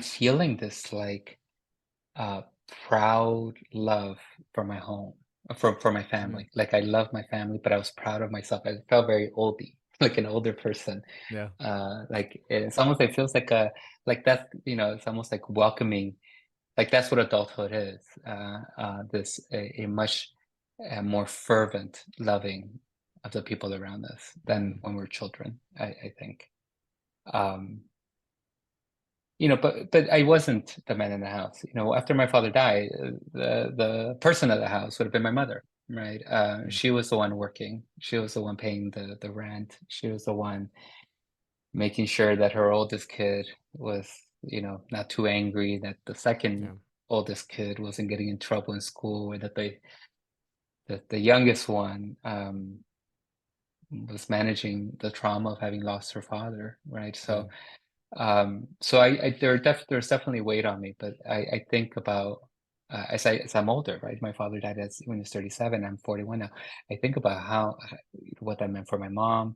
[SPEAKER 1] feeling this like uh, proud love for my home, for my
[SPEAKER 2] Yeah.
[SPEAKER 1] family. Like I love my family, but I was proud of myself. I felt very oldie, like an older person.
[SPEAKER 2] Yeah.
[SPEAKER 1] Like it's almost, it feels like a, like that's, it's almost like welcoming, like that's what adulthood is. This a much more fervent loving of the people around us than
[SPEAKER 2] Mm.
[SPEAKER 1] when we're children, I think. Um, but I wasn't the man in the house. After my father died, the person of the house would have been my mother, right?
[SPEAKER 2] Mm.
[SPEAKER 1] She was the one working. She was the one paying the rent. She was the one making sure that her oldest kid was, not too angry, that the second
[SPEAKER 2] Yeah.
[SPEAKER 1] oldest kid wasn't getting in trouble in school, or that the youngest one was managing the trauma of having lost her father, right?
[SPEAKER 2] Yeah.
[SPEAKER 1] So there's definitely weight on me, but I think about as I'm older, right? My father died when he was 37. I'm 41 now. I think about what that meant for my mom,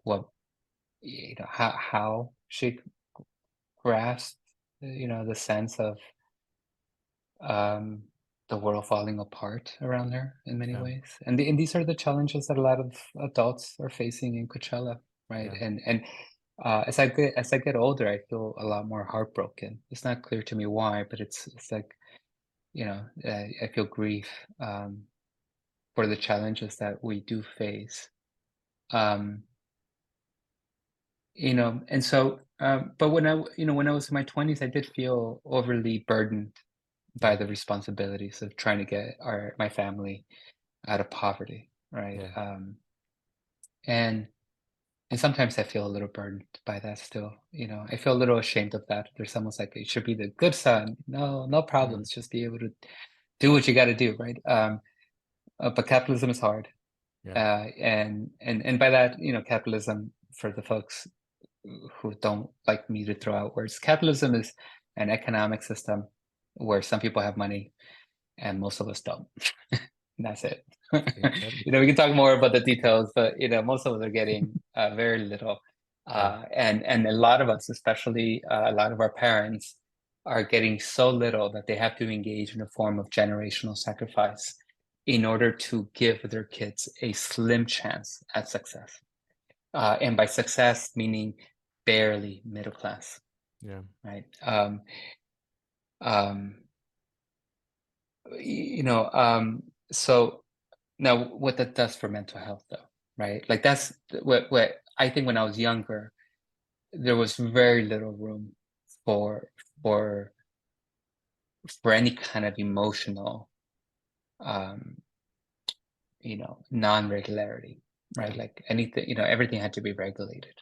[SPEAKER 1] what how she grasped, the sense of um, the world falling apart around her in many
[SPEAKER 2] Yeah.
[SPEAKER 1] ways, and these are the challenges that a lot of adults are facing in Coachella, right?
[SPEAKER 2] Yeah.
[SPEAKER 1] And as I get older, I feel a lot more heartbroken. It's not clear to me why, but it's like, I feel grief for the challenges that we do face. Um, and so, but when I was in my 20s, I did feel overly burdened by
[SPEAKER 2] Yeah.
[SPEAKER 1] the responsibilities of trying to get my family out of poverty, right?
[SPEAKER 2] Yeah.
[SPEAKER 1] And sometimes I feel a little burdened by that still. I feel a little ashamed of that. There's almost like it should be the good son. No, no
[SPEAKER 2] Mm.
[SPEAKER 1] problems. Just be able to do what you got to do, right? But capitalism is hard,
[SPEAKER 2] Yeah.
[SPEAKER 1] and by that, capitalism, for the folks who don't like me to throw out words, capitalism is an economic system where some people have money and most of us don't. And that's it.
[SPEAKER 2] Okay.
[SPEAKER 1] We can talk more about the details, but most of us are getting very little,
[SPEAKER 2] Yeah.
[SPEAKER 1] and a lot of us, especially a lot of our parents, are getting so little that they have to engage in a form of generational sacrifice in order to give their kids a slim chance at success. And by success, meaning barely middle class,
[SPEAKER 2] Yeah.
[SPEAKER 1] right? Um, so now what that does for mental health, though, right? Like that's what I think. When I was younger, there was very little room for for for any kind of emotional, um, non-regularity, right?
[SPEAKER 2] Yeah.
[SPEAKER 1] Like anything, everything had to be regulated.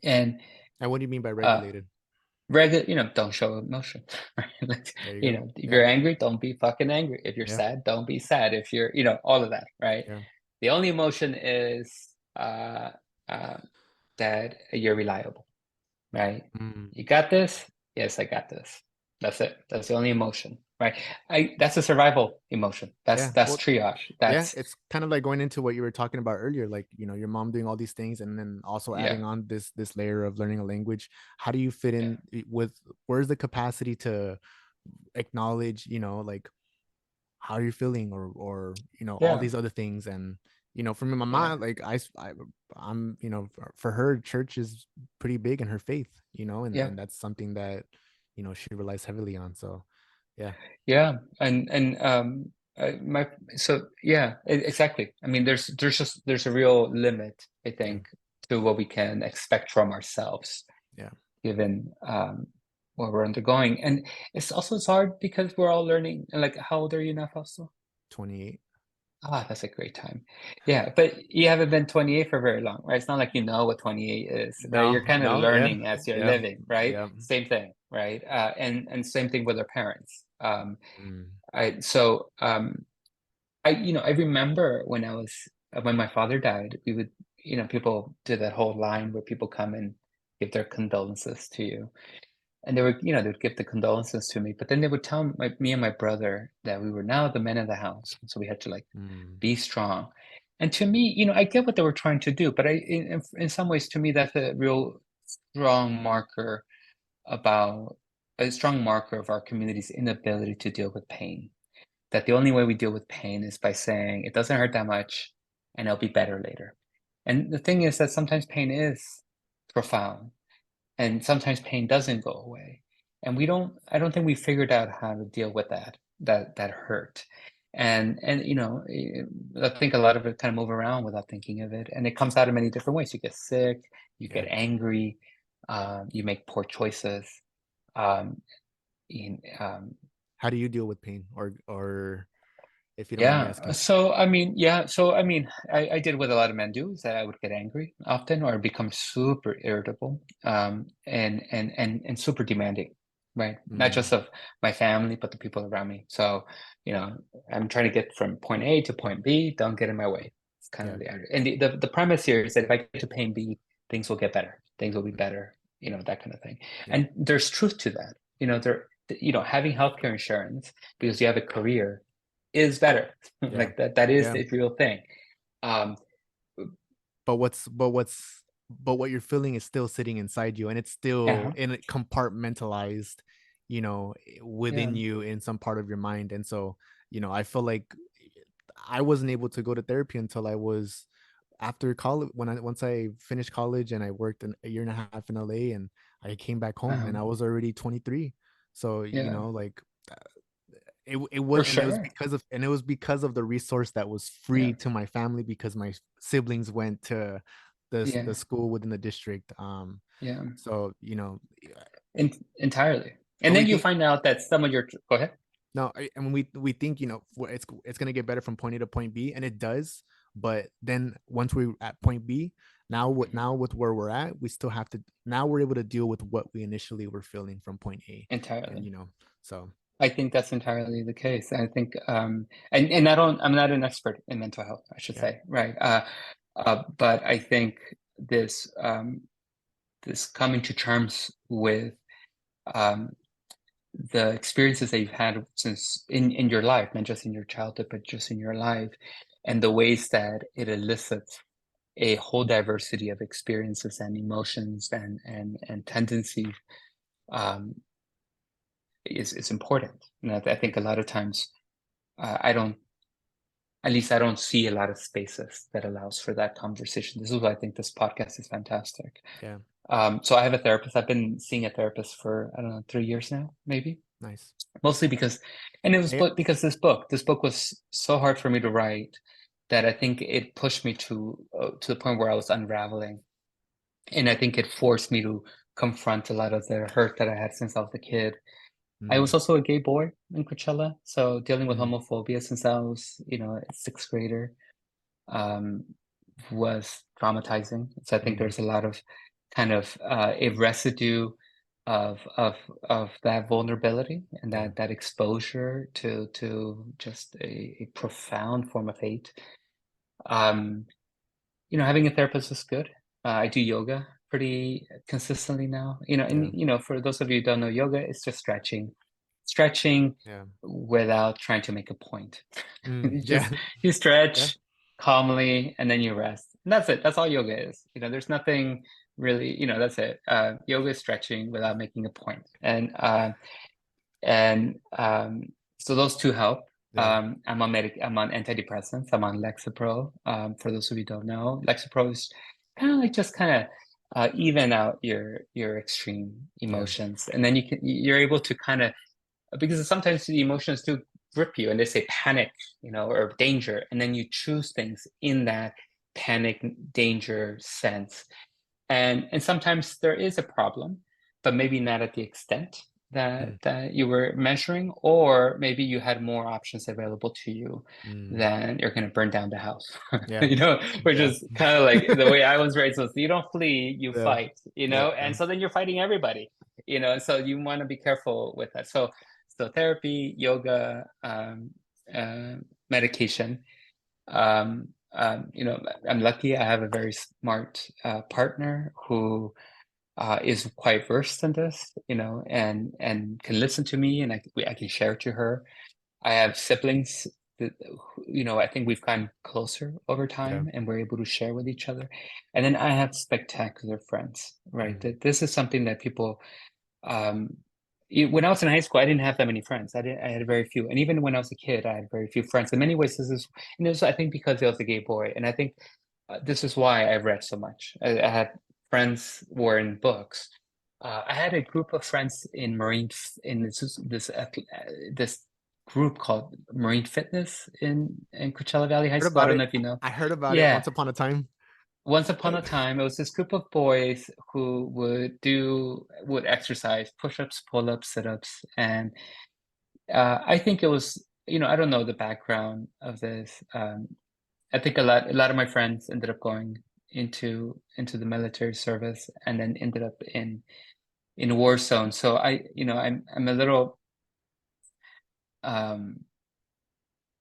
[SPEAKER 1] And
[SPEAKER 2] And what do you mean by
[SPEAKER 1] uh,
[SPEAKER 2] regulated?
[SPEAKER 1] don't show emotion, right? Like,
[SPEAKER 2] There you go.
[SPEAKER 1] if
[SPEAKER 2] Yeah.
[SPEAKER 1] you're angry, don't be fucking angry. If you're
[SPEAKER 2] Yeah.
[SPEAKER 1] sad, don't be sad. If you're, all of that, right?
[SPEAKER 2] Yeah.
[SPEAKER 1] The only emotion is uh, that you're reliable, right?
[SPEAKER 2] Mm.
[SPEAKER 1] You got this? Yes, I got this. That's it. That's the only emotion, right? That's a survival emotion. That's
[SPEAKER 2] Yeah.
[SPEAKER 1] that's
[SPEAKER 2] Well,
[SPEAKER 1] triage.
[SPEAKER 2] yeah,
[SPEAKER 1] That's
[SPEAKER 2] it's kind of like going into what you were talking about earlier, like, your mom doing all these things and then also
[SPEAKER 1] yeah,
[SPEAKER 2] adding on this layer of learning a language. How do you fit
[SPEAKER 1] yeah,
[SPEAKER 2] in with where's the capacity to acknowledge, like how you're feeling or all
[SPEAKER 1] yeah,
[SPEAKER 2] these other things. And for me, my
[SPEAKER 1] yeah,
[SPEAKER 2] mom, like I'm for her, church is pretty big in her faith, and
[SPEAKER 1] yeah,
[SPEAKER 2] that's something that she relies heavily on. So yeah.
[SPEAKER 1] yeah. And my so yeah, exactly. I mean, there's a real limit, I
[SPEAKER 2] Yeah.
[SPEAKER 1] think, to what we can expect from ourselves,
[SPEAKER 2] Yeah.
[SPEAKER 1] given what we're undergoing. And it's hard because we're all learning. And like, how old are you now, Fausto?
[SPEAKER 2] 28.
[SPEAKER 1] Ah, that's a great time. Yeah, but you haven't been 28 for very long, right? It's not like you know what 28 is, right?
[SPEAKER 2] No,
[SPEAKER 1] You're kind of
[SPEAKER 2] no. Yeah.
[SPEAKER 1] learning as you're
[SPEAKER 2] Yeah.
[SPEAKER 1] living, right?
[SPEAKER 2] Yeah.
[SPEAKER 1] Same thing, right? And same thing with our parents.
[SPEAKER 2] Mm.
[SPEAKER 1] I so I remember when my father died, we would, people did that whole line where people come and give their condolences to you. And they would give the condolences to me, but then they would tell me and my brother that we were now the men of the house. So we had to like
[SPEAKER 2] Mm.
[SPEAKER 1] be strong. And to me, I get what they were trying to do, but in some ways, to me, that's a real strong marker about a strong marker of our community's inability to deal with pain. That the only way we deal with pain is by saying it doesn't hurt that much and it'll be better later. And the thing is that sometimes pain is profound and sometimes pain doesn't go away. And I don't think we figured out how to deal with that hurt. And I think a lot of it kind of move around without thinking of it. And it comes out in many different ways. You get sick, you
[SPEAKER 2] Yeah.
[SPEAKER 1] get angry, you make poor choices. Um, in,
[SPEAKER 2] How do you deal with pain, or if you don't mind me
[SPEAKER 1] Yeah.
[SPEAKER 2] asking?
[SPEAKER 1] So I mean, yeah. So I mean, I did what a lot of men do is that I would get angry often or become super irritable, and super demanding, right? Not just
[SPEAKER 2] Mm,
[SPEAKER 1] of my family, but the people around me. So, I'm trying to get from point A to point B. Don't get in my way. It's kind
[SPEAKER 2] yeah.
[SPEAKER 1] of the idea. And the premise here is that if I get to point B, things will get better. Things will be better. That kind of thing.
[SPEAKER 2] Yeah.
[SPEAKER 1] And there's truth to that. Having healthcare insurance because you have a career is better.
[SPEAKER 2] Yeah.
[SPEAKER 1] Like that is
[SPEAKER 2] Yeah.
[SPEAKER 1] the real thing. Um,
[SPEAKER 2] But what you're feeling is still sitting inside you, and it's still
[SPEAKER 1] yeah,
[SPEAKER 2] in it compartmentalized, within
[SPEAKER 1] yeah,
[SPEAKER 2] you in some part of your mind. And so, I feel like I wasn't able to go to therapy until I was after college, once I finished college and I worked a year and a half in LA, and I came back home and
[SPEAKER 1] uh-huh,
[SPEAKER 2] I was already 23. So,
[SPEAKER 1] yeah,
[SPEAKER 2] like it was,
[SPEAKER 1] for sure.
[SPEAKER 2] and it was because of the resource that was free
[SPEAKER 1] Yeah,
[SPEAKER 2] to my family, because my siblings went to the
[SPEAKER 1] yeah,
[SPEAKER 2] school within the district.
[SPEAKER 1] yeah,
[SPEAKER 2] So,
[SPEAKER 1] entirely. And
[SPEAKER 2] but we
[SPEAKER 1] then you
[SPEAKER 2] think,
[SPEAKER 1] find out that some of your go ahead.
[SPEAKER 2] no, and we think, it's gonna get better from point A to point B, and it does. But then once we're at point B,
[SPEAKER 1] Mhm.
[SPEAKER 2] now with where we're at, we still have to, now we're able to deal with what we initially were feeling from point A. And
[SPEAKER 1] Entirely.
[SPEAKER 2] so
[SPEAKER 1] I think that's entirely the case. I think, and I'm not an expert in mental health, I should
[SPEAKER 2] yeah.
[SPEAKER 1] say, right? But I think this coming to terms with um, the experiences that you've had since in your life, not just in your childhood, but just in your life, and the ways that it elicits a whole diversity of experiences and emotions and tendencies um, is important. And I think a lot of times I don't, at least I don't see a lot of spaces that allows for that conversation. This is why I think this podcast is fantastic.
[SPEAKER 2] Yeah.
[SPEAKER 1] So I have a therapist. I've been seeing a therapist for, I don't know, 3 years now, maybe.
[SPEAKER 2] Nice.
[SPEAKER 1] Mostly because, and it was
[SPEAKER 2] Yeah.
[SPEAKER 1] because this book was so hard for me to write that I think it pushed me to the point where I was unraveling, and I think it forced me to confront a lot of the hurt that I had since I was a kid. I was
[SPEAKER 2] Mm,
[SPEAKER 1] also a gay boy in Coachella, so dealing with
[SPEAKER 2] mm,
[SPEAKER 1] homophobia since I was, a sixth grader, um, was traumatizing. So I think
[SPEAKER 2] mm,
[SPEAKER 1] there's a lot of kind of a residue of that vulnerability and
[SPEAKER 2] yeah.
[SPEAKER 1] that exposure to just a profound form of hate. Um, Having a therapist is good. I do yoga pretty consistently now.
[SPEAKER 2] Yeah.
[SPEAKER 1] For those of you who don't know, yoga is just stretching
[SPEAKER 2] Yeah.
[SPEAKER 1] without trying to make a point.
[SPEAKER 2] Mm,
[SPEAKER 1] You
[SPEAKER 2] yeah.
[SPEAKER 1] just you
[SPEAKER 2] Yeah.
[SPEAKER 1] stretch calmly and then you rest. And that's it. That's all yoga is. There's nothing really, that's it. Yoga is stretching without making a point. And so those two help.
[SPEAKER 2] Yeah.
[SPEAKER 1] I'm on antidepressants. I'm on Lexapro. For those of you who don't know, Lexapro is kind of like just kind of even out your extreme
[SPEAKER 2] Yeah.
[SPEAKER 1] emotions, and then you're able to kind of, because sometimes the emotions do grip you and they say panic, or danger, and then you choose things in that panic danger sense. And sometimes there is a problem, but maybe not at the extent that
[SPEAKER 2] Mm,
[SPEAKER 1] that you were measuring, or maybe you had more options available to you
[SPEAKER 2] mm,
[SPEAKER 1] than you're going to burn down the house.
[SPEAKER 2] yeah.
[SPEAKER 1] Which
[SPEAKER 2] Yeah.
[SPEAKER 1] is kind of like the way I was raised was you don't flee, you
[SPEAKER 2] Yeah.
[SPEAKER 1] fight,
[SPEAKER 2] Yeah.
[SPEAKER 1] and so then you're fighting everybody, so you want to be careful with that. So therapy, yoga, uh, medication. I'm lucky. I have a very smart partner who is quite versed in this, and can listen to me, and I can share to her. I have siblings that, I think we've gotten closer over
[SPEAKER 2] Yeah.
[SPEAKER 1] time, and we're able to share with each other. And then I have spectacular friends, right?
[SPEAKER 2] Mm,
[SPEAKER 1] That this is something that people um, when I was in high school, I didn't have that many friends. I had very few. And even when I was a kid, I had very few friends. In many ways, this is, I think because I was a gay boy. And I think this is why I read so much. I had friends who were in books. I had a group of friends in in this group called Marine Fitness in Coachella Valley High
[SPEAKER 2] Heard
[SPEAKER 1] School. I
[SPEAKER 2] about
[SPEAKER 1] don't know
[SPEAKER 2] it.
[SPEAKER 1] if you know.
[SPEAKER 2] I heard about it
[SPEAKER 1] Yeah,
[SPEAKER 2] once upon a time.
[SPEAKER 1] once upon a time, it was this group of boys who would exercise push-ups, pull-ups, sit-ups, and I think it was, I don't know the background of this. I think a lot of my friends ended up going into the military service and then ended up in war zones. So I'm a little um,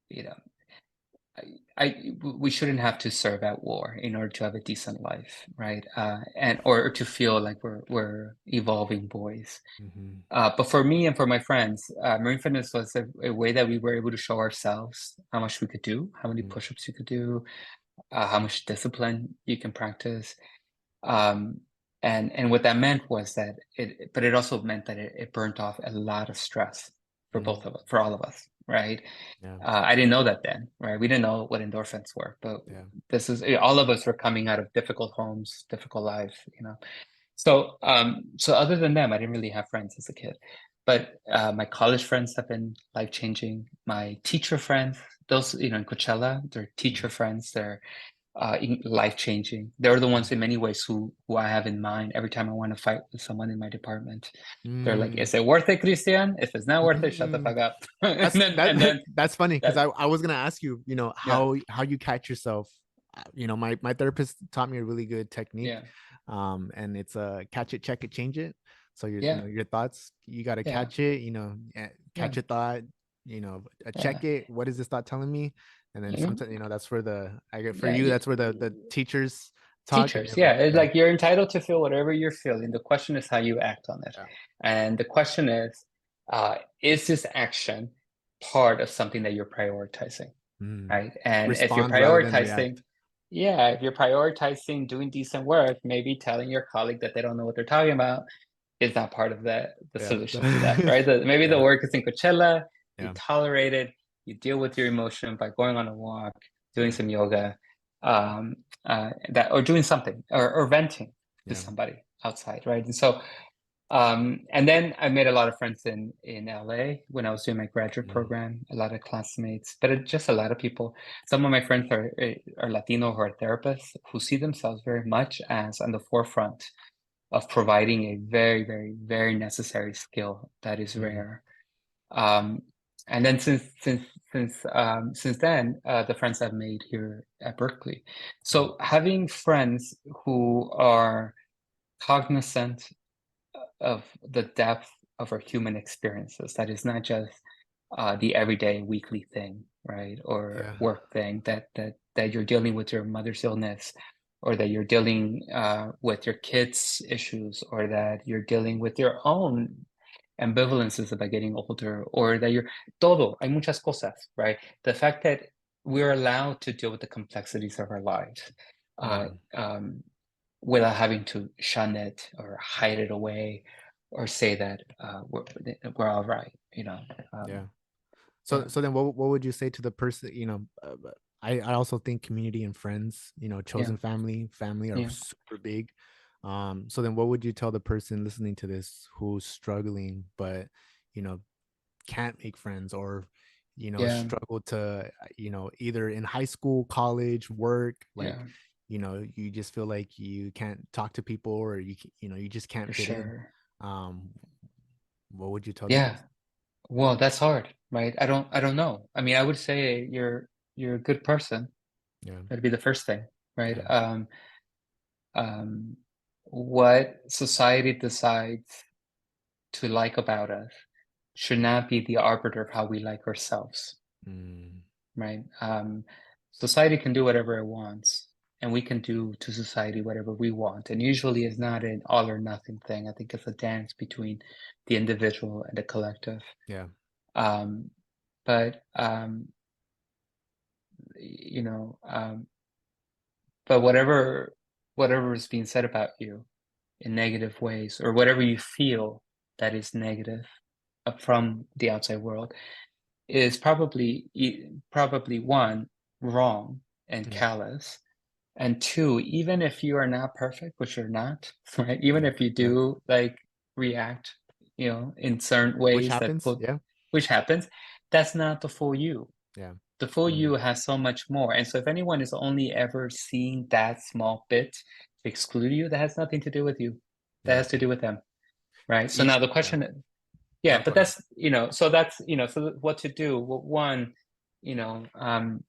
[SPEAKER 1] you know we shouldn't have to serve at war in order to have a decent life, right? And or to feel like we're evolving boys.
[SPEAKER 2] Mm-hmm.
[SPEAKER 1] But for me and for my friends, Marine Fitness was a way that we were able to show ourselves how much we could do, how many
[SPEAKER 2] Mm-hmm.
[SPEAKER 1] push-ups you could do, how much discipline you can practice. Um, and what that meant was that but it also meant that it burnt off a lot of stress for both of us, for all of us, right?
[SPEAKER 2] Yeah.
[SPEAKER 1] I didn't know that then, right? We didn't know what endorphins were, but
[SPEAKER 2] Yeah.
[SPEAKER 1] this is all of us were coming out of difficult homes, difficult life. So other than them, I didn't really have friends as a kid. But my college friends have been life-changing. My teacher friends, those, in Coachella, they're teacher friends. They're life-changing. They're the ones in many ways who I have in mind every time I want to fight with someone in my department. They're like,
[SPEAKER 2] Mm.
[SPEAKER 1] "Is it worth it, Christian? If it's not worth it, shut the
[SPEAKER 2] Mm.
[SPEAKER 1] fuck up." And
[SPEAKER 2] That's
[SPEAKER 1] then
[SPEAKER 2] that
[SPEAKER 1] and then
[SPEAKER 2] that's funny because
[SPEAKER 1] that
[SPEAKER 2] I was gonna ask you,
[SPEAKER 1] yeah,
[SPEAKER 2] how you catch yourself. My therapist taught me a really good technique,
[SPEAKER 1] yeah,
[SPEAKER 2] and it's catch it, check it, change it. So
[SPEAKER 1] yeah,
[SPEAKER 2] your thoughts, you got to
[SPEAKER 1] yeah,
[SPEAKER 2] catch it,
[SPEAKER 1] yeah,
[SPEAKER 2] catch a thought,
[SPEAKER 1] yeah,
[SPEAKER 2] check it. What is this thought telling me? And then
[SPEAKER 1] yeah.
[SPEAKER 2] sometimes, that's where I get for
[SPEAKER 1] Yeah,
[SPEAKER 2] you. That's where the teachers talk, and
[SPEAKER 1] teachers,
[SPEAKER 2] you're
[SPEAKER 1] yeah,
[SPEAKER 2] like,
[SPEAKER 1] it's
[SPEAKER 2] yeah,
[SPEAKER 1] like you're entitled to feel whatever you're feeling. The question is how you act on it.
[SPEAKER 2] yeah,
[SPEAKER 1] And the question is this action part of something that you're prioritizing,
[SPEAKER 2] mm.
[SPEAKER 1] right? And if you're
[SPEAKER 2] Respond rather than
[SPEAKER 1] prioritizing,
[SPEAKER 2] react.
[SPEAKER 1] yeah, if you're prioritizing doing decent work, maybe telling your colleague that they don't know what they're talking about is not part of the
[SPEAKER 2] Yeah,
[SPEAKER 1] solution to that, right? Maybe the
[SPEAKER 2] yeah,
[SPEAKER 1] work is in Coachella, you
[SPEAKER 2] yeah,
[SPEAKER 1] tolerate it, you deal with your emotion by going on a walk, doing
[SPEAKER 2] yeah,
[SPEAKER 1] some yoga, um, that or doing something or venting to
[SPEAKER 2] yeah.
[SPEAKER 1] somebody outside, right? And so and then I made a lot of friends in LA when I was doing my graduate
[SPEAKER 2] Mm,
[SPEAKER 1] program, a lot of classmates, but just a lot of people. Some of my friends are Latino who are therapists who see themselves very much as on the forefront of providing a very, very, very necessary skill that is
[SPEAKER 2] mm,
[SPEAKER 1] rare. Um, and then since then, the friends I've made here at Berkeley.
[SPEAKER 2] mm,
[SPEAKER 1] So having friends who are cognizant of the depth of our human experiences, that is not just the everyday weekly thing, right? Or
[SPEAKER 2] yeah.
[SPEAKER 1] work thing that you're dealing with your mother's illness, or that you're dealing with your kids' issues, or that you're dealing with your own ambivalences about getting older, or that you're todo, hay muchas cosas, right? The fact that we're allowed to deal with the complexities of our lives uh,
[SPEAKER 2] Mm,
[SPEAKER 1] um, without having to shun it or hide it away or say that we're all right.
[SPEAKER 2] yeah. So
[SPEAKER 1] Yeah,
[SPEAKER 2] so then what would you say to the person, I also think community and friends,
[SPEAKER 1] yeah,
[SPEAKER 2] chosen family are
[SPEAKER 1] yeah,
[SPEAKER 2] super big. So then what would you tell the person listening to this who's struggling but, you know, can't make friends, or,
[SPEAKER 1] yeah,
[SPEAKER 2] struggle to, either in high school, college, work, like,
[SPEAKER 1] yeah,
[SPEAKER 2] you just feel like you can't talk to people, or you just
[SPEAKER 1] for
[SPEAKER 2] can't fit in.
[SPEAKER 1] sure.
[SPEAKER 2] Um, what would you tell the
[SPEAKER 1] Yeah.
[SPEAKER 2] person?
[SPEAKER 1] Well, that's hard, right? I don't know. I mean, I would say you're a good person.
[SPEAKER 2] Yeah.
[SPEAKER 1] That'd be the first thing, right?
[SPEAKER 2] Yeah.
[SPEAKER 1] Um, what society decides to like about us should not be the arbiter of how we like ourselves,
[SPEAKER 2] Mm,
[SPEAKER 1] right? Society can do whatever it wants, and we can do to society whatever we want. And usually it's not an all or nothing thing. I think it's a dance between the individual and the collective.
[SPEAKER 2] yeah.
[SPEAKER 1] Um, but you know, um, but whatever is being said about you in negative ways, or whatever you feel that is negative from the outside world is probably one, wrong and callous, and two, even if you are not perfect, which you're not, right? Even
[SPEAKER 2] Yeah.
[SPEAKER 1] if you
[SPEAKER 2] Yeah.
[SPEAKER 1] do like react, in certain
[SPEAKER 2] Which
[SPEAKER 1] ways
[SPEAKER 2] happens. Yeah.
[SPEAKER 1] which happens, that's not the full you.
[SPEAKER 2] Yeah.
[SPEAKER 1] The full you has so much more. And so if anyone is only ever seeing that small bit to exclude you, that has nothing to do with you. That
[SPEAKER 2] Yeah.
[SPEAKER 1] has to do with them. Right. So
[SPEAKER 2] Yeah.
[SPEAKER 1] now the
[SPEAKER 2] Yeah.
[SPEAKER 1] question,
[SPEAKER 2] No,
[SPEAKER 1] but
[SPEAKER 2] go ahead.
[SPEAKER 1] that's, so that's, so what to do? Well, one, you know, um,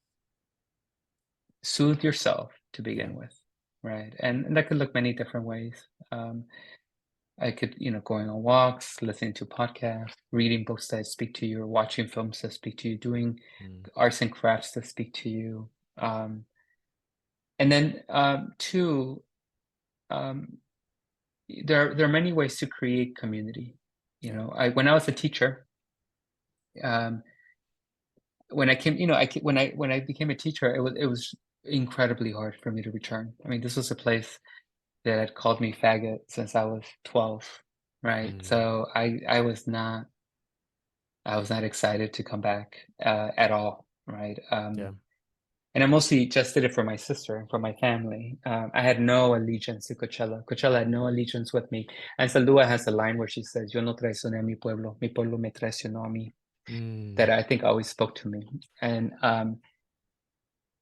[SPEAKER 1] soothe yourself to
[SPEAKER 2] Yeah.
[SPEAKER 1] begin with. Right. And that could look many different ways. I could, going on walks, listening to podcasts, reading books that speak to you, or watching films that speak to you, doing
[SPEAKER 2] Mm.
[SPEAKER 1] arts and crafts that speak to you. And then two, um, there are many ways to create community.
[SPEAKER 2] Yeah.
[SPEAKER 1] When I was a teacher, um, when I came, when I became a teacher, it was incredibly hard for me to return. I mean, this was a place that had called me faggot since I was 12, right?
[SPEAKER 2] Mm.
[SPEAKER 1] So I was not excited to come back at all, right?
[SPEAKER 2] Yeah.
[SPEAKER 1] And I mostly just did it for my sister and for my family. I had no allegiance to Coachella. Coachella had no allegiance with me. And Salua has a line where she says, "Yo no traicioné a mi pueblo me traicionó a mí."
[SPEAKER 2] Mm.
[SPEAKER 1] That I think always spoke to me. And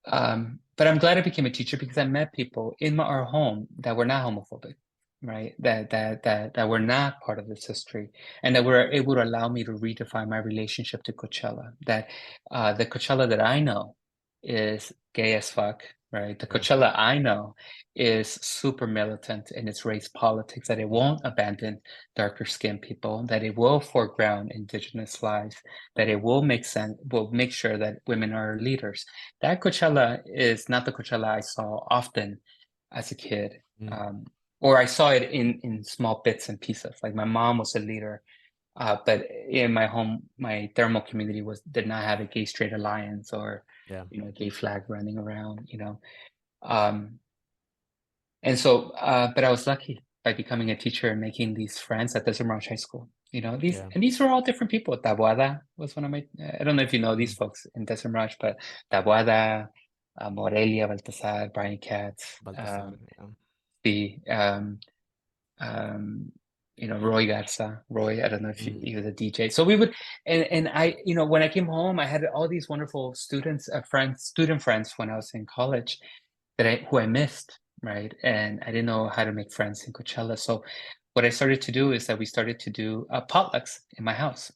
[SPEAKER 1] but I'm glad I became a teacher because I met people in our home that were not homophobic, right? That were not part of this history, and that were able to allow me to redefine my relationship to Coachella. That the Coachella that I know is gay as fuck, right? The
[SPEAKER 2] Yeah.
[SPEAKER 1] Coachella I know is super militant in its race politics, that it won't abandon darker skinned people, that it will foreground indigenous lives, that it will make sure that women are leaders. That Coachella is not the Coachella I saw often as a kid.
[SPEAKER 2] Mm.
[SPEAKER 1] Or I saw it in small bits and pieces. Like my mom was a leader, but in my home, my thermal community did not have a gay straight alliance or
[SPEAKER 2] Yeah.
[SPEAKER 1] a gay flag running around. Um, and so, but I was lucky by becoming a teacher and making these friends at Desert Marsh High School.
[SPEAKER 2] Yeah.
[SPEAKER 1] These were all different people. Taboada was one of my, I don't know if you know these
[SPEAKER 2] Mm.
[SPEAKER 1] folks in Desert Marsh, but Taboada, Morelia, Baltasar, Brian Katz,
[SPEAKER 2] Baltasar. Yeah.
[SPEAKER 1] the, um, Roy Garza, Roy, I don't know if
[SPEAKER 2] Mm.
[SPEAKER 1] he was a DJ. So we would, and I, when I came home, I had all these wonderful student friends when I was in college who I missed, right? And I didn't know how to make friends in Coachella. So what I started to do is that we started to do potlucks in my house.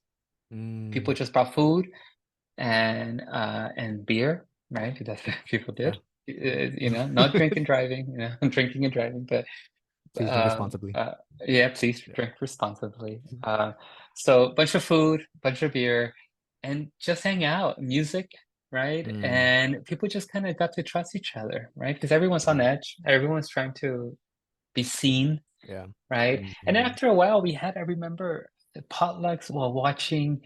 [SPEAKER 1] People
[SPEAKER 2] Mm.
[SPEAKER 1] just brought food and beer, right? That's what people
[SPEAKER 2] Yeah.
[SPEAKER 1] did. Not drinking driving, drinking and driving, but
[SPEAKER 2] Please drink responsibly.
[SPEAKER 1] yeah, please
[SPEAKER 2] Yeah.
[SPEAKER 1] drink responsibly. So bunch of food, bunch of beer, and just hang out, music, right?
[SPEAKER 2] Mm.
[SPEAKER 1] And people just kind of got to trust each other, right? Because everyone's on
[SPEAKER 2] Yeah.
[SPEAKER 1] edge, everyone's trying to be seen,
[SPEAKER 2] Yeah.
[SPEAKER 1] right? And then
[SPEAKER 2] Mm.
[SPEAKER 1] after a while, I remember the potlucks while watching.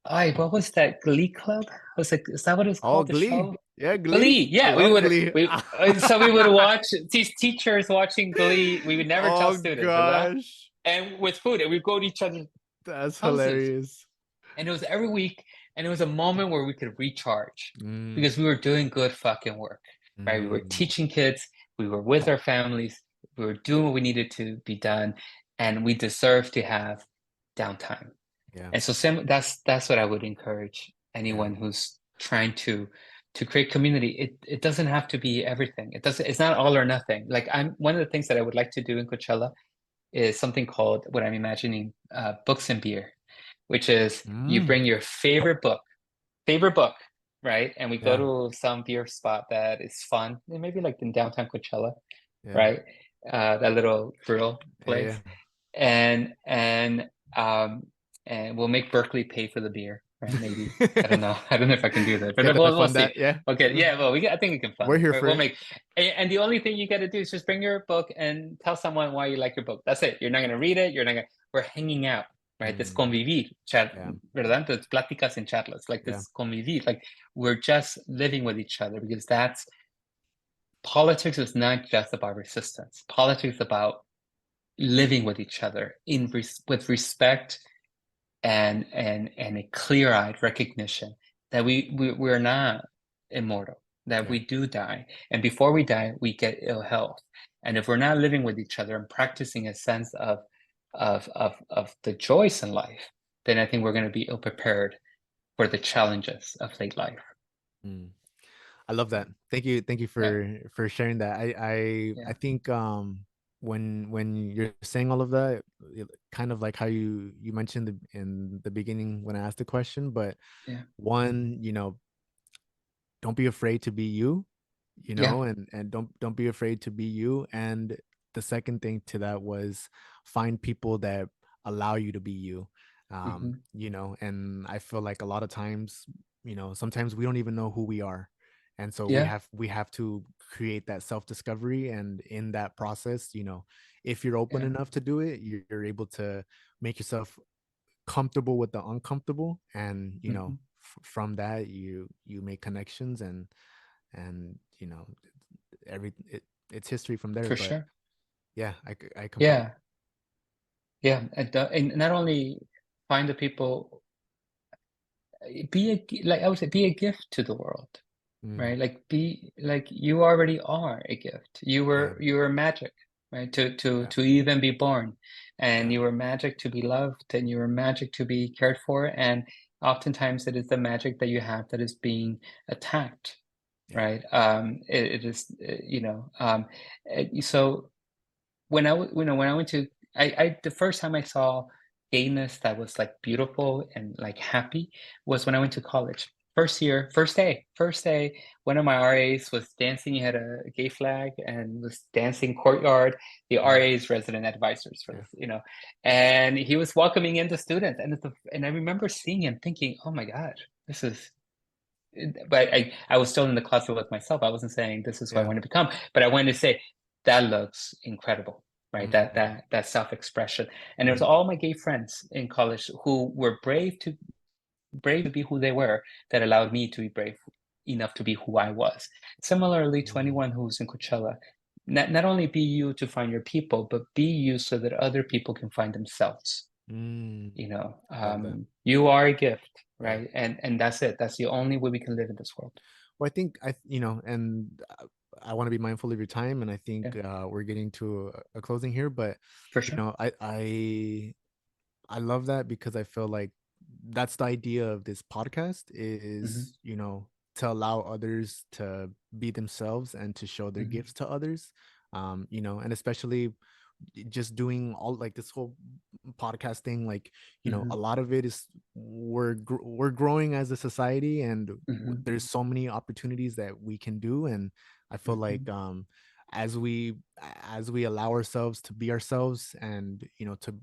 [SPEAKER 1] What was that Glee Club? I was like, is that what it's
[SPEAKER 2] Oh,
[SPEAKER 1] called? The
[SPEAKER 2] Glee.
[SPEAKER 1] show?
[SPEAKER 2] Yeah, Glee.
[SPEAKER 1] Glee.
[SPEAKER 2] I
[SPEAKER 1] Yeah,
[SPEAKER 2] love Glee.
[SPEAKER 1] so we would watch these teachers watching Glee. We would never tell
[SPEAKER 2] Oh
[SPEAKER 1] students, ¿verdad?
[SPEAKER 2] gosh.
[SPEAKER 1] And with food, and we'd go to each other's
[SPEAKER 2] That's
[SPEAKER 1] houses.
[SPEAKER 2] hilarious.
[SPEAKER 1] And it was every week, and it was a moment where we could recharge
[SPEAKER 2] Mm.
[SPEAKER 1] because we were doing good fucking work, right? We were
[SPEAKER 2] Mm.
[SPEAKER 1] teaching kids, we were with our families, we were doing what we needed to be done, and we deserve to have downtime.
[SPEAKER 2] Yeah.
[SPEAKER 1] And so that's what I would encourage
[SPEAKER 2] Yeah.
[SPEAKER 1] anyone who's trying to create community. It doesn't have to be everything. It's not all or nothing. Like I'm one of the things that I would like to do in Coachella is something called what I'm imagining books and beer, which is you
[SPEAKER 2] Mm.
[SPEAKER 1] bring your favorite book, right? And we go
[SPEAKER 2] Yeah.
[SPEAKER 1] to some beer spot that is fun, maybe like in downtown Coachella,
[SPEAKER 2] Yeah.
[SPEAKER 1] right? That little grill
[SPEAKER 2] Yeah. Yeah.
[SPEAKER 1] place and and um and we'll make Berkeley pay for the beer, right? Maybe. I don't know. I don't know if I can do that, but
[SPEAKER 2] Get that
[SPEAKER 1] we'll
[SPEAKER 2] fund
[SPEAKER 1] see.
[SPEAKER 2] that. Yeah.
[SPEAKER 1] Okay,
[SPEAKER 2] Yeah.
[SPEAKER 1] yeah, well, I think we can fund
[SPEAKER 2] We're
[SPEAKER 1] it,
[SPEAKER 2] here
[SPEAKER 1] right?
[SPEAKER 2] for
[SPEAKER 1] We'll
[SPEAKER 2] it.
[SPEAKER 1] make and the only thing you got to do is just bring your book and tell someone why you like your book. That's it. You're not going to read it. You're not going. We're hanging out, right? This
[SPEAKER 2] Mm.
[SPEAKER 1] convivir,
[SPEAKER 2] Yeah.
[SPEAKER 1] ¿verdad? This Platicas and Charlas, like
[SPEAKER 2] Yeah.
[SPEAKER 1] this convivir, like we're just living with each other because politics is not just about resistance. Politics is about living with each other with respect and a clear-eyed recognition that we're not immortal, that
[SPEAKER 2] Yeah.
[SPEAKER 1] we do die, and before we die, we get ill health. And if we're not living with each other and practicing a sense of the joys in life, then I think we're going to be ill prepared for the challenges of late life.
[SPEAKER 2] Mm. I love that. Thank you
[SPEAKER 1] Yeah,
[SPEAKER 2] for sharing that. I
[SPEAKER 1] yeah,
[SPEAKER 2] think when you're saying all of that, kind of like how you mentioned in the beginning when I asked the question, but
[SPEAKER 1] yeah,
[SPEAKER 2] one, don't be afraid to be you,
[SPEAKER 1] yeah.
[SPEAKER 2] and don't be afraid to be you. And the second thing to that was find people that allow you to be you.
[SPEAKER 1] Hmm.
[SPEAKER 2] And I feel like a lot of times, sometimes we don't even know who we are. And so we
[SPEAKER 1] Yeah,
[SPEAKER 2] have to create that self-discovery. And in that process, if you're open
[SPEAKER 1] yeah.
[SPEAKER 2] enough to do it, you're able to make yourself comfortable with the uncomfortable. And
[SPEAKER 1] Hmm.
[SPEAKER 2] from that you make connections, and it's history from there.
[SPEAKER 1] For
[SPEAKER 2] But
[SPEAKER 1] sure.
[SPEAKER 2] yeah, I completely.
[SPEAKER 1] Yeah, yeah. And not only find the people, like I would say, be a gift to the world,
[SPEAKER 2] Mm,
[SPEAKER 1] right? Like be like you already are a gift.
[SPEAKER 2] yeah,
[SPEAKER 1] You were magic, right?
[SPEAKER 2] yeah,
[SPEAKER 1] To even be born, and
[SPEAKER 2] yeah,
[SPEAKER 1] you were magic to be loved, and you were magic to be cared for. And oftentimes, it is the magic that you have that is being attacked,
[SPEAKER 2] yeah.
[SPEAKER 1] right? It is, so when I went to the first time I saw gayness that was like beautiful and like happy was when I went to college. First year, first day, one of my RAs was dancing. He had a gay flag and was dancing courtyard. The
[SPEAKER 2] Mm,
[SPEAKER 1] RAs, resident advisors for
[SPEAKER 2] yeah,
[SPEAKER 1] this, and he was welcoming in the students. And I remember seeing him thinking, oh my God, this is but I was still in the closet with myself. I wasn't saying this is what I
[SPEAKER 2] yeah.
[SPEAKER 1] want to become, but I wanted to say that looks incredible, right?
[SPEAKER 2] Mm,
[SPEAKER 1] That self-expression. And it was
[SPEAKER 2] mm,
[SPEAKER 1] all my gay friends in college who were brave to be who they were that allowed me to be brave enough to be who I was. Similarly to
[SPEAKER 2] mm,
[SPEAKER 1] anyone who's in Coachella, not only be you to find your people, but be you so that other people can find themselves.
[SPEAKER 2] mm. Love that.
[SPEAKER 1] You are a gift,
[SPEAKER 2] Yeah.
[SPEAKER 1] right? And that's it. That's the only way we can live in this world.
[SPEAKER 2] Well, I think and I want to be mindful of your time, and I
[SPEAKER 1] Yeah,
[SPEAKER 2] think we're getting to a closing here. But
[SPEAKER 1] for sure.
[SPEAKER 2] I love that because I feel like that's the idea of this podcast
[SPEAKER 1] Mhm,
[SPEAKER 2] is, to allow others to be themselves and to show their
[SPEAKER 1] mhm,
[SPEAKER 2] gifts to others. And especially just doing all like this whole podcast thing, like, a
[SPEAKER 1] mhm,
[SPEAKER 2] lot of it is we're growing as a society, and
[SPEAKER 1] mhm,
[SPEAKER 2] there's so many opportunities that we can do. And I feel like
[SPEAKER 1] mhm,
[SPEAKER 2] as we as we allow ourselves to be ourselves, and to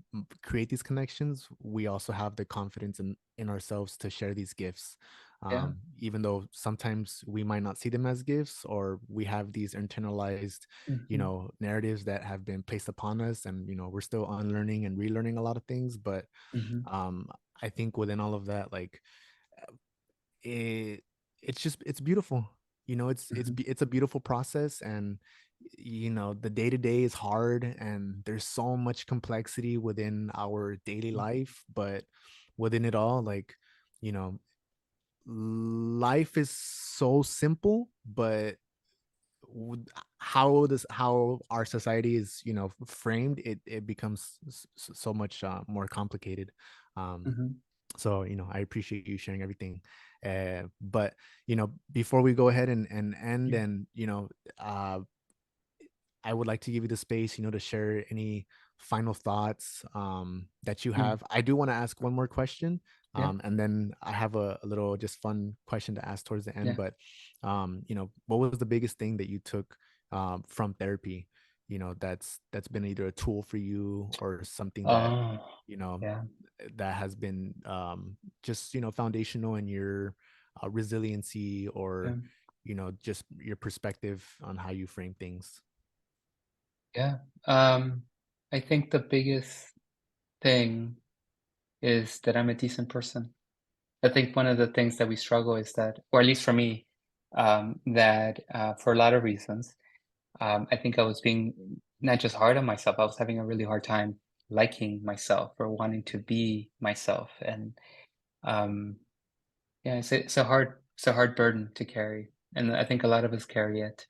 [SPEAKER 2] create these connections, we also have the confidence in ourselves to share these gifts,
[SPEAKER 1] yeah,
[SPEAKER 2] even though sometimes we might not see them as gifts, or we have these internalized
[SPEAKER 1] mhm,
[SPEAKER 2] narratives that have been placed upon us, and we're still unlearning and relearning a lot of things. But
[SPEAKER 1] mhm,
[SPEAKER 2] um I think within all of that, like, it it's beautiful.
[SPEAKER 1] mhm,
[SPEAKER 2] It's a beautiful process. And the day to day is hard, and there's so much complexity within our daily
[SPEAKER 1] mhm,
[SPEAKER 2] life. But within it all, like, you know life is so simple. But how our society is, framed, it becomes so much more complicated. um
[SPEAKER 1] mhm,
[SPEAKER 2] so I appreciate you sharing everything. But before we go ahead and end,
[SPEAKER 1] yeah,
[SPEAKER 2] and uh I would like to give you the space, to share any final thoughts that you
[SPEAKER 1] mm,
[SPEAKER 2] have. I do want to ask one more question,
[SPEAKER 1] yeah,
[SPEAKER 2] and then I have a little just fun question to ask towards the end.
[SPEAKER 1] yeah.
[SPEAKER 2] But what was the biggest thing that you took from therapy? That's been either a tool for you, or something that
[SPEAKER 1] Oh,
[SPEAKER 2] you know
[SPEAKER 1] yeah,
[SPEAKER 2] that has been just foundational in your resiliency,
[SPEAKER 1] yeah,
[SPEAKER 2] or just your perspective on how you frame things.
[SPEAKER 1] yeah. Um, I think the biggest thing is that I'm a decent person. I think one of the things that we struggle is that, or at least for me, that for a lot of reasons, I think I was being not just hard on myself, I was having a really hard time liking myself or wanting to be myself. And um, yeah, it's a hard burden to carry. And I think a lot of us carry it.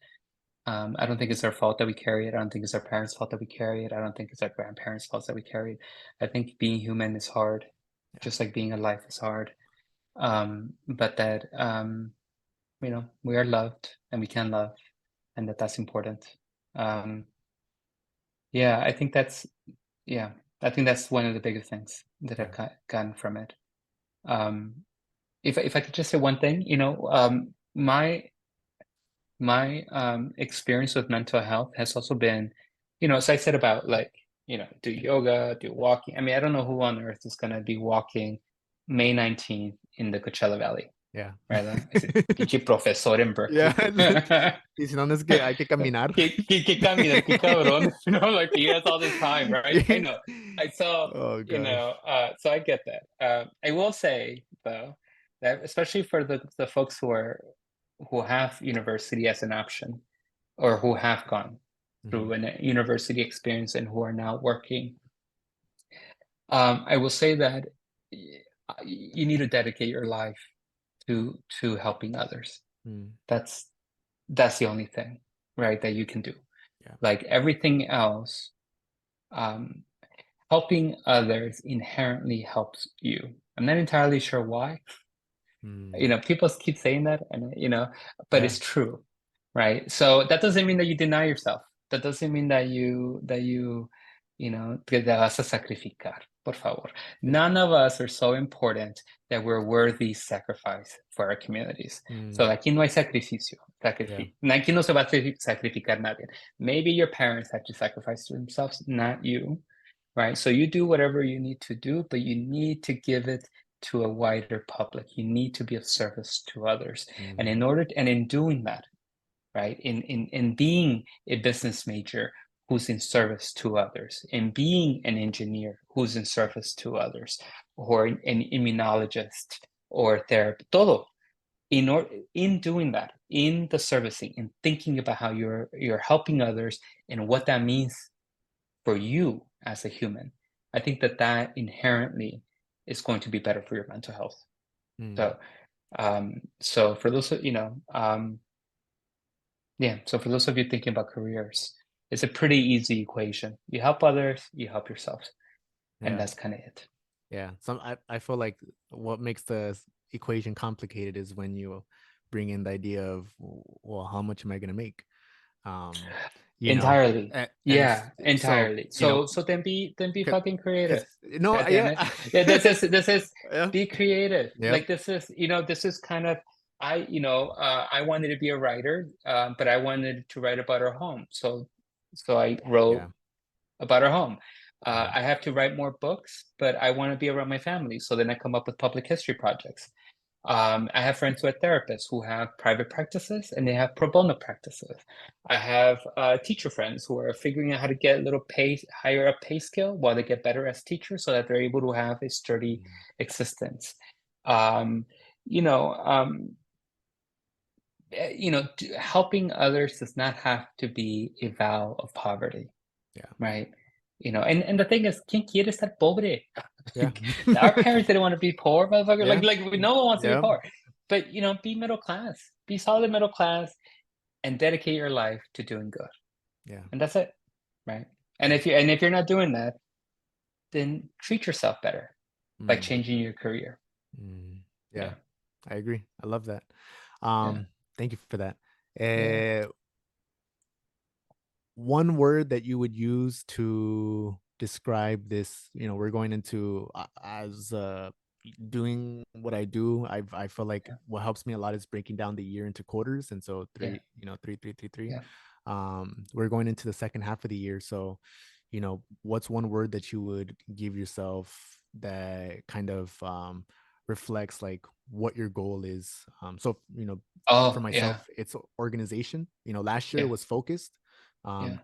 [SPEAKER 1] I don't think it's our fault that we carry it. I don't think it's our parents' fault that we carry it. I don't think it's our grandparents' fault that we carry it. I think being human is hard,
[SPEAKER 2] Yeah.
[SPEAKER 1] just like being alive is hard. But that we are loved and we can love, and that's important. Um, yeah, I think that's yeah, I think that's one of the biggest things that
[SPEAKER 2] Yeah.
[SPEAKER 1] I've gotten from it. Um, if I could just say one thing, my experience with mental health has also been, as I said about like, do yoga, do walking. I mean, I don't know who on earth is gonna be walking May 19th in the Coachella Valley,
[SPEAKER 2] Yeah.
[SPEAKER 1] right? Ese pinche profesor in
[SPEAKER 2] Yeah.
[SPEAKER 1] Berkeley.
[SPEAKER 2] Y si no, no es que hay que caminar.
[SPEAKER 1] ¿Qué caminas? ¿Qué cabrón? Like he has all this time, right? I know. I saw,
[SPEAKER 2] Oh gosh.
[SPEAKER 1] so I get that. I will say though, that especially for the folks who have university as an option or who have gone
[SPEAKER 2] Mhm.
[SPEAKER 1] through a university experience and who are now working, I will say that you need to dedicate your life to helping others.
[SPEAKER 2] Mm.
[SPEAKER 1] That's that's the only thing, right, that you can do.
[SPEAKER 2] Yeah.
[SPEAKER 1] Like everything else, um, helping others inherently helps you. I'm not entirely sure why.
[SPEAKER 2] Mm.
[SPEAKER 1] People keep saying that, and but
[SPEAKER 2] Yeah.
[SPEAKER 1] it's true, right? So that doesn't mean that you deny yourself. That doesn't mean that te vas a sacrificar, por favor.
[SPEAKER 2] Yeah.
[SPEAKER 1] None of us are so important that we're worthy sacrifice for our communities. So
[SPEAKER 2] Mm.
[SPEAKER 1] aquí no hay sacrificio,
[SPEAKER 2] Yeah.
[SPEAKER 1] aquí no se va a sacrificar nadie. Maybe your parents had to sacrifice themselves, not you, right? So you do whatever you need to do, but you need to give it to a wider public. You need to be of service to others. And
[SPEAKER 2] Mm.
[SPEAKER 1] in doing that, right? In being a business major who's in service to others, in being an engineer who's in service to others, or an immunologist or therapist, todo. In doing that, in the servicing, in thinking about how you're helping others and what that means for you as a human, I think that inherently is going to be better for your mental health.
[SPEAKER 2] Mm.
[SPEAKER 1] So for those yeah, so for those of you thinking about careers, it's a pretty easy equation. You help others, you help yourself, and
[SPEAKER 2] Yeah.
[SPEAKER 1] that's kind of it.
[SPEAKER 2] Yeah. I feel like what makes the equation complicated is when you bring in the idea of, well, how much am I gonna make? Um, you know,
[SPEAKER 1] Entirely.
[SPEAKER 2] and
[SPEAKER 1] Yeah,
[SPEAKER 2] so,
[SPEAKER 1] entirely. So then be fucking creative.
[SPEAKER 2] because no,
[SPEAKER 1] God damn
[SPEAKER 2] yeah.
[SPEAKER 1] it. Yeah, this is
[SPEAKER 2] Yeah.
[SPEAKER 1] be creative.
[SPEAKER 2] Yep.
[SPEAKER 1] Like this is kind of I wanted to be a writer, but I wanted to write about our home. So I
[SPEAKER 2] Yeah.
[SPEAKER 1] wrote about our home.
[SPEAKER 2] Mhm.
[SPEAKER 1] I have to write more books, but I want to be around my family. So then I come up with public history projects. I have friends who are therapists who have private practices and they have pro bono practices. I have teacher friends who are figuring out how to get a little higher up pay scale while they get better as teachers so that they're able to have a sturdy
[SPEAKER 2] Mm.
[SPEAKER 1] existence. Um, you know, um, helping others does not have to be a vow of poverty,
[SPEAKER 2] Yeah.
[SPEAKER 1] right? And the thing is, ¿quién quiere estar pobre?
[SPEAKER 2] Yeah.
[SPEAKER 1] Our parents didn't want to be poor, motherfucker.
[SPEAKER 2] Yeah.
[SPEAKER 1] No one wants to be
[SPEAKER 2] Yeah.
[SPEAKER 1] poor. But be middle class, be solid middle class, and dedicate your life to doing good.
[SPEAKER 2] Yeah.
[SPEAKER 1] And that's it, right? And
[SPEAKER 2] Yeah.
[SPEAKER 1] if you're not doing that, then treat yourself better by
[SPEAKER 2] Mm.
[SPEAKER 1] changing your career.
[SPEAKER 2] Mm. Yeah.
[SPEAKER 1] Yeah,
[SPEAKER 2] I agree. I love that.
[SPEAKER 1] yeah,
[SPEAKER 2] Thank you for that.
[SPEAKER 1] yeah.
[SPEAKER 2] One word that you would use to describe this, we're going into as doing what I do. I feel like
[SPEAKER 1] Yeah,
[SPEAKER 2] what helps me a lot is breaking down the year into quarters, and so
[SPEAKER 1] yeah,
[SPEAKER 2] three, 3 3 3 3.
[SPEAKER 1] yeah.
[SPEAKER 2] We're going into the second half of the year, so what's one word that you would give yourself that kind of reflects like what your goal is? So for
[SPEAKER 1] Oh, yeah,
[SPEAKER 2] myself, it's organization. Last year
[SPEAKER 1] yeah,
[SPEAKER 2] was focused,
[SPEAKER 1] yeah,
[SPEAKER 2] um,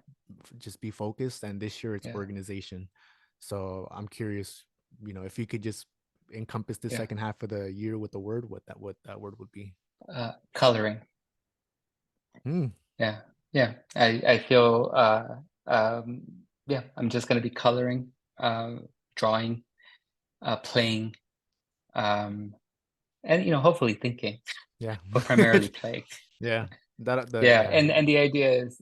[SPEAKER 2] just be focused, and this year it's
[SPEAKER 1] yeah,
[SPEAKER 2] organization. So I'm curious, if you could just encompass the
[SPEAKER 1] yeah.
[SPEAKER 2] second half of the year with the word, what that word would be.
[SPEAKER 1] Coloring.
[SPEAKER 2] Mm.
[SPEAKER 1] Yeah. Yeah, I feel yeah, I'm just gonna be coloring, drawing, playing, um, and hopefully thinking,
[SPEAKER 2] Yeah.
[SPEAKER 1] but primarily playing.
[SPEAKER 2] Yeah. That the
[SPEAKER 1] Yeah,
[SPEAKER 2] yeah.
[SPEAKER 1] and the idea is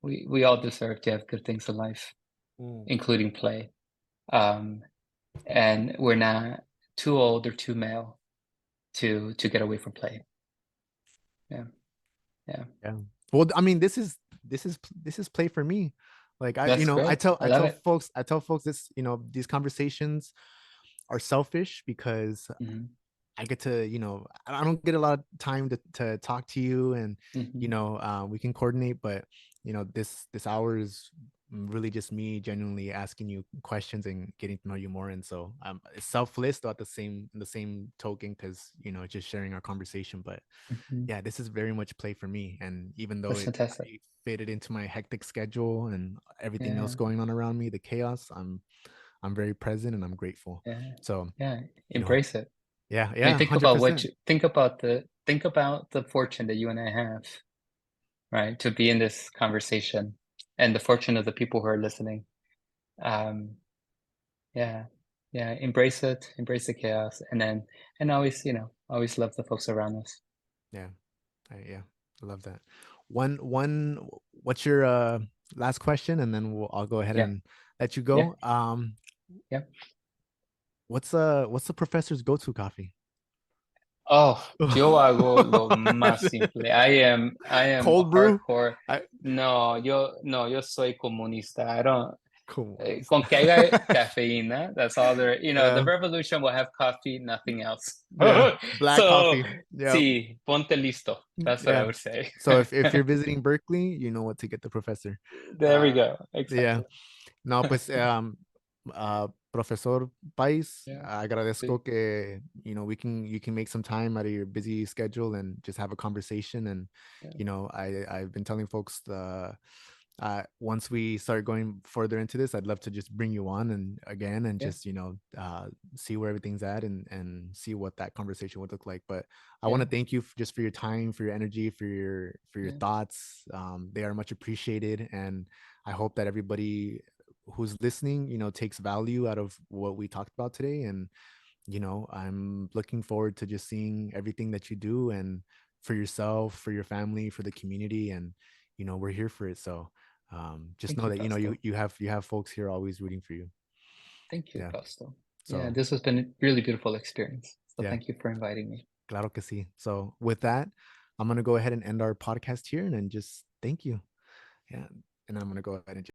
[SPEAKER 1] we all deserve to have good things in life,
[SPEAKER 2] Mm.
[SPEAKER 1] including play. Um, and we're not too old or too male to get away from play. Yeah, yeah,
[SPEAKER 2] Yeah. Well, I mean, this is play for me. Like I,
[SPEAKER 1] that's great. I love it.
[SPEAKER 2] I tell folks this, these conversations are selfish because
[SPEAKER 1] Hmm.
[SPEAKER 2] I get to, I don't get a lot of time to talk to you, and
[SPEAKER 1] Hmm.
[SPEAKER 2] we can coordinate, but this hour is really just me genuinely asking you questions and getting to know you more. And so it's selfless, though at the same token, because just sharing our conversation. But
[SPEAKER 1] Hmm.
[SPEAKER 2] yeah, this is very much play for me. And even though
[SPEAKER 1] That's fantastic.
[SPEAKER 2] I fitted into my hectic schedule and everything else
[SPEAKER 1] Yeah,
[SPEAKER 2] going on around me, the chaos, I'm very present and I'm grateful.
[SPEAKER 1] yeah,
[SPEAKER 2] So,
[SPEAKER 1] yeah.
[SPEAKER 2] you know,
[SPEAKER 1] Embrace it.
[SPEAKER 2] yeah,
[SPEAKER 1] I mean,
[SPEAKER 2] yeah, 100%.
[SPEAKER 1] think about the fortune that you and I have, right? To be in this conversation, and the fortune of the people who are listening. Um, yeah, yeah. Embrace the chaos, and always, always love the folks around us.
[SPEAKER 2] Yeah. Yeah, I love that. One what's your last question, and then I'll go ahead
[SPEAKER 1] Yeah,
[SPEAKER 2] and let you
[SPEAKER 1] yeah,
[SPEAKER 2] go.
[SPEAKER 1] yeah.
[SPEAKER 2] What's the professor's go-to coffee?
[SPEAKER 1] Oh, yo hago lo más simple. I am
[SPEAKER 2] Cold brew?
[SPEAKER 1] hardcore.
[SPEAKER 2] I
[SPEAKER 1] No, yo soy comunista. I don't.
[SPEAKER 2] cool.
[SPEAKER 1] Con que haya cafeína, that's all there. The
[SPEAKER 2] Yeah,
[SPEAKER 1] revolution will have coffee, nothing else.
[SPEAKER 2] yeah. Black
[SPEAKER 1] So,
[SPEAKER 2] coffee. Yeah.
[SPEAKER 1] sí, ponte listo. That's what I
[SPEAKER 2] Yeah.
[SPEAKER 1] would say.
[SPEAKER 2] So if you're visiting Berkeley, you know what to get the professor.
[SPEAKER 1] There we
[SPEAKER 2] Uh
[SPEAKER 1] go.
[SPEAKER 2] yeah.
[SPEAKER 1] Exactly.
[SPEAKER 2] No, pues, Professor País,
[SPEAKER 1] Yeah. Sí.
[SPEAKER 2] agradezco que, you can make some time out of your busy schedule and just have a conversation. And,
[SPEAKER 1] Yeah.
[SPEAKER 2] I've been telling folks, once we start going further into this, I'd love to just bring you on and again, and
[SPEAKER 1] Yeah.
[SPEAKER 2] just, see where everything's at, and see what that conversation would look like. But I want
[SPEAKER 1] Yeah.
[SPEAKER 2] to thank you just for your time, for your energy, for your
[SPEAKER 1] Yeah.
[SPEAKER 2] thoughts. They are much appreciated. And I hope that everybody who's listening, takes value out of what we talked about today. And, I'm looking forward to just seeing everything that you do, and for yourself, for your family, for the community. And, we're here for it. So just
[SPEAKER 1] Thank
[SPEAKER 2] know
[SPEAKER 1] you,
[SPEAKER 2] that,
[SPEAKER 1] Fausto.
[SPEAKER 2] you have folks here always rooting for you.
[SPEAKER 1] Thank you,
[SPEAKER 2] Yeah.
[SPEAKER 1] Fausto. Yeah,
[SPEAKER 2] So
[SPEAKER 1] this has been a really beautiful experience. So
[SPEAKER 2] yeah,
[SPEAKER 1] thank you for inviting me.
[SPEAKER 2] claro que sí. So with that, I'm going to go ahead and end our podcast here, and then just thank you. Yeah. And I'm going to go ahead and just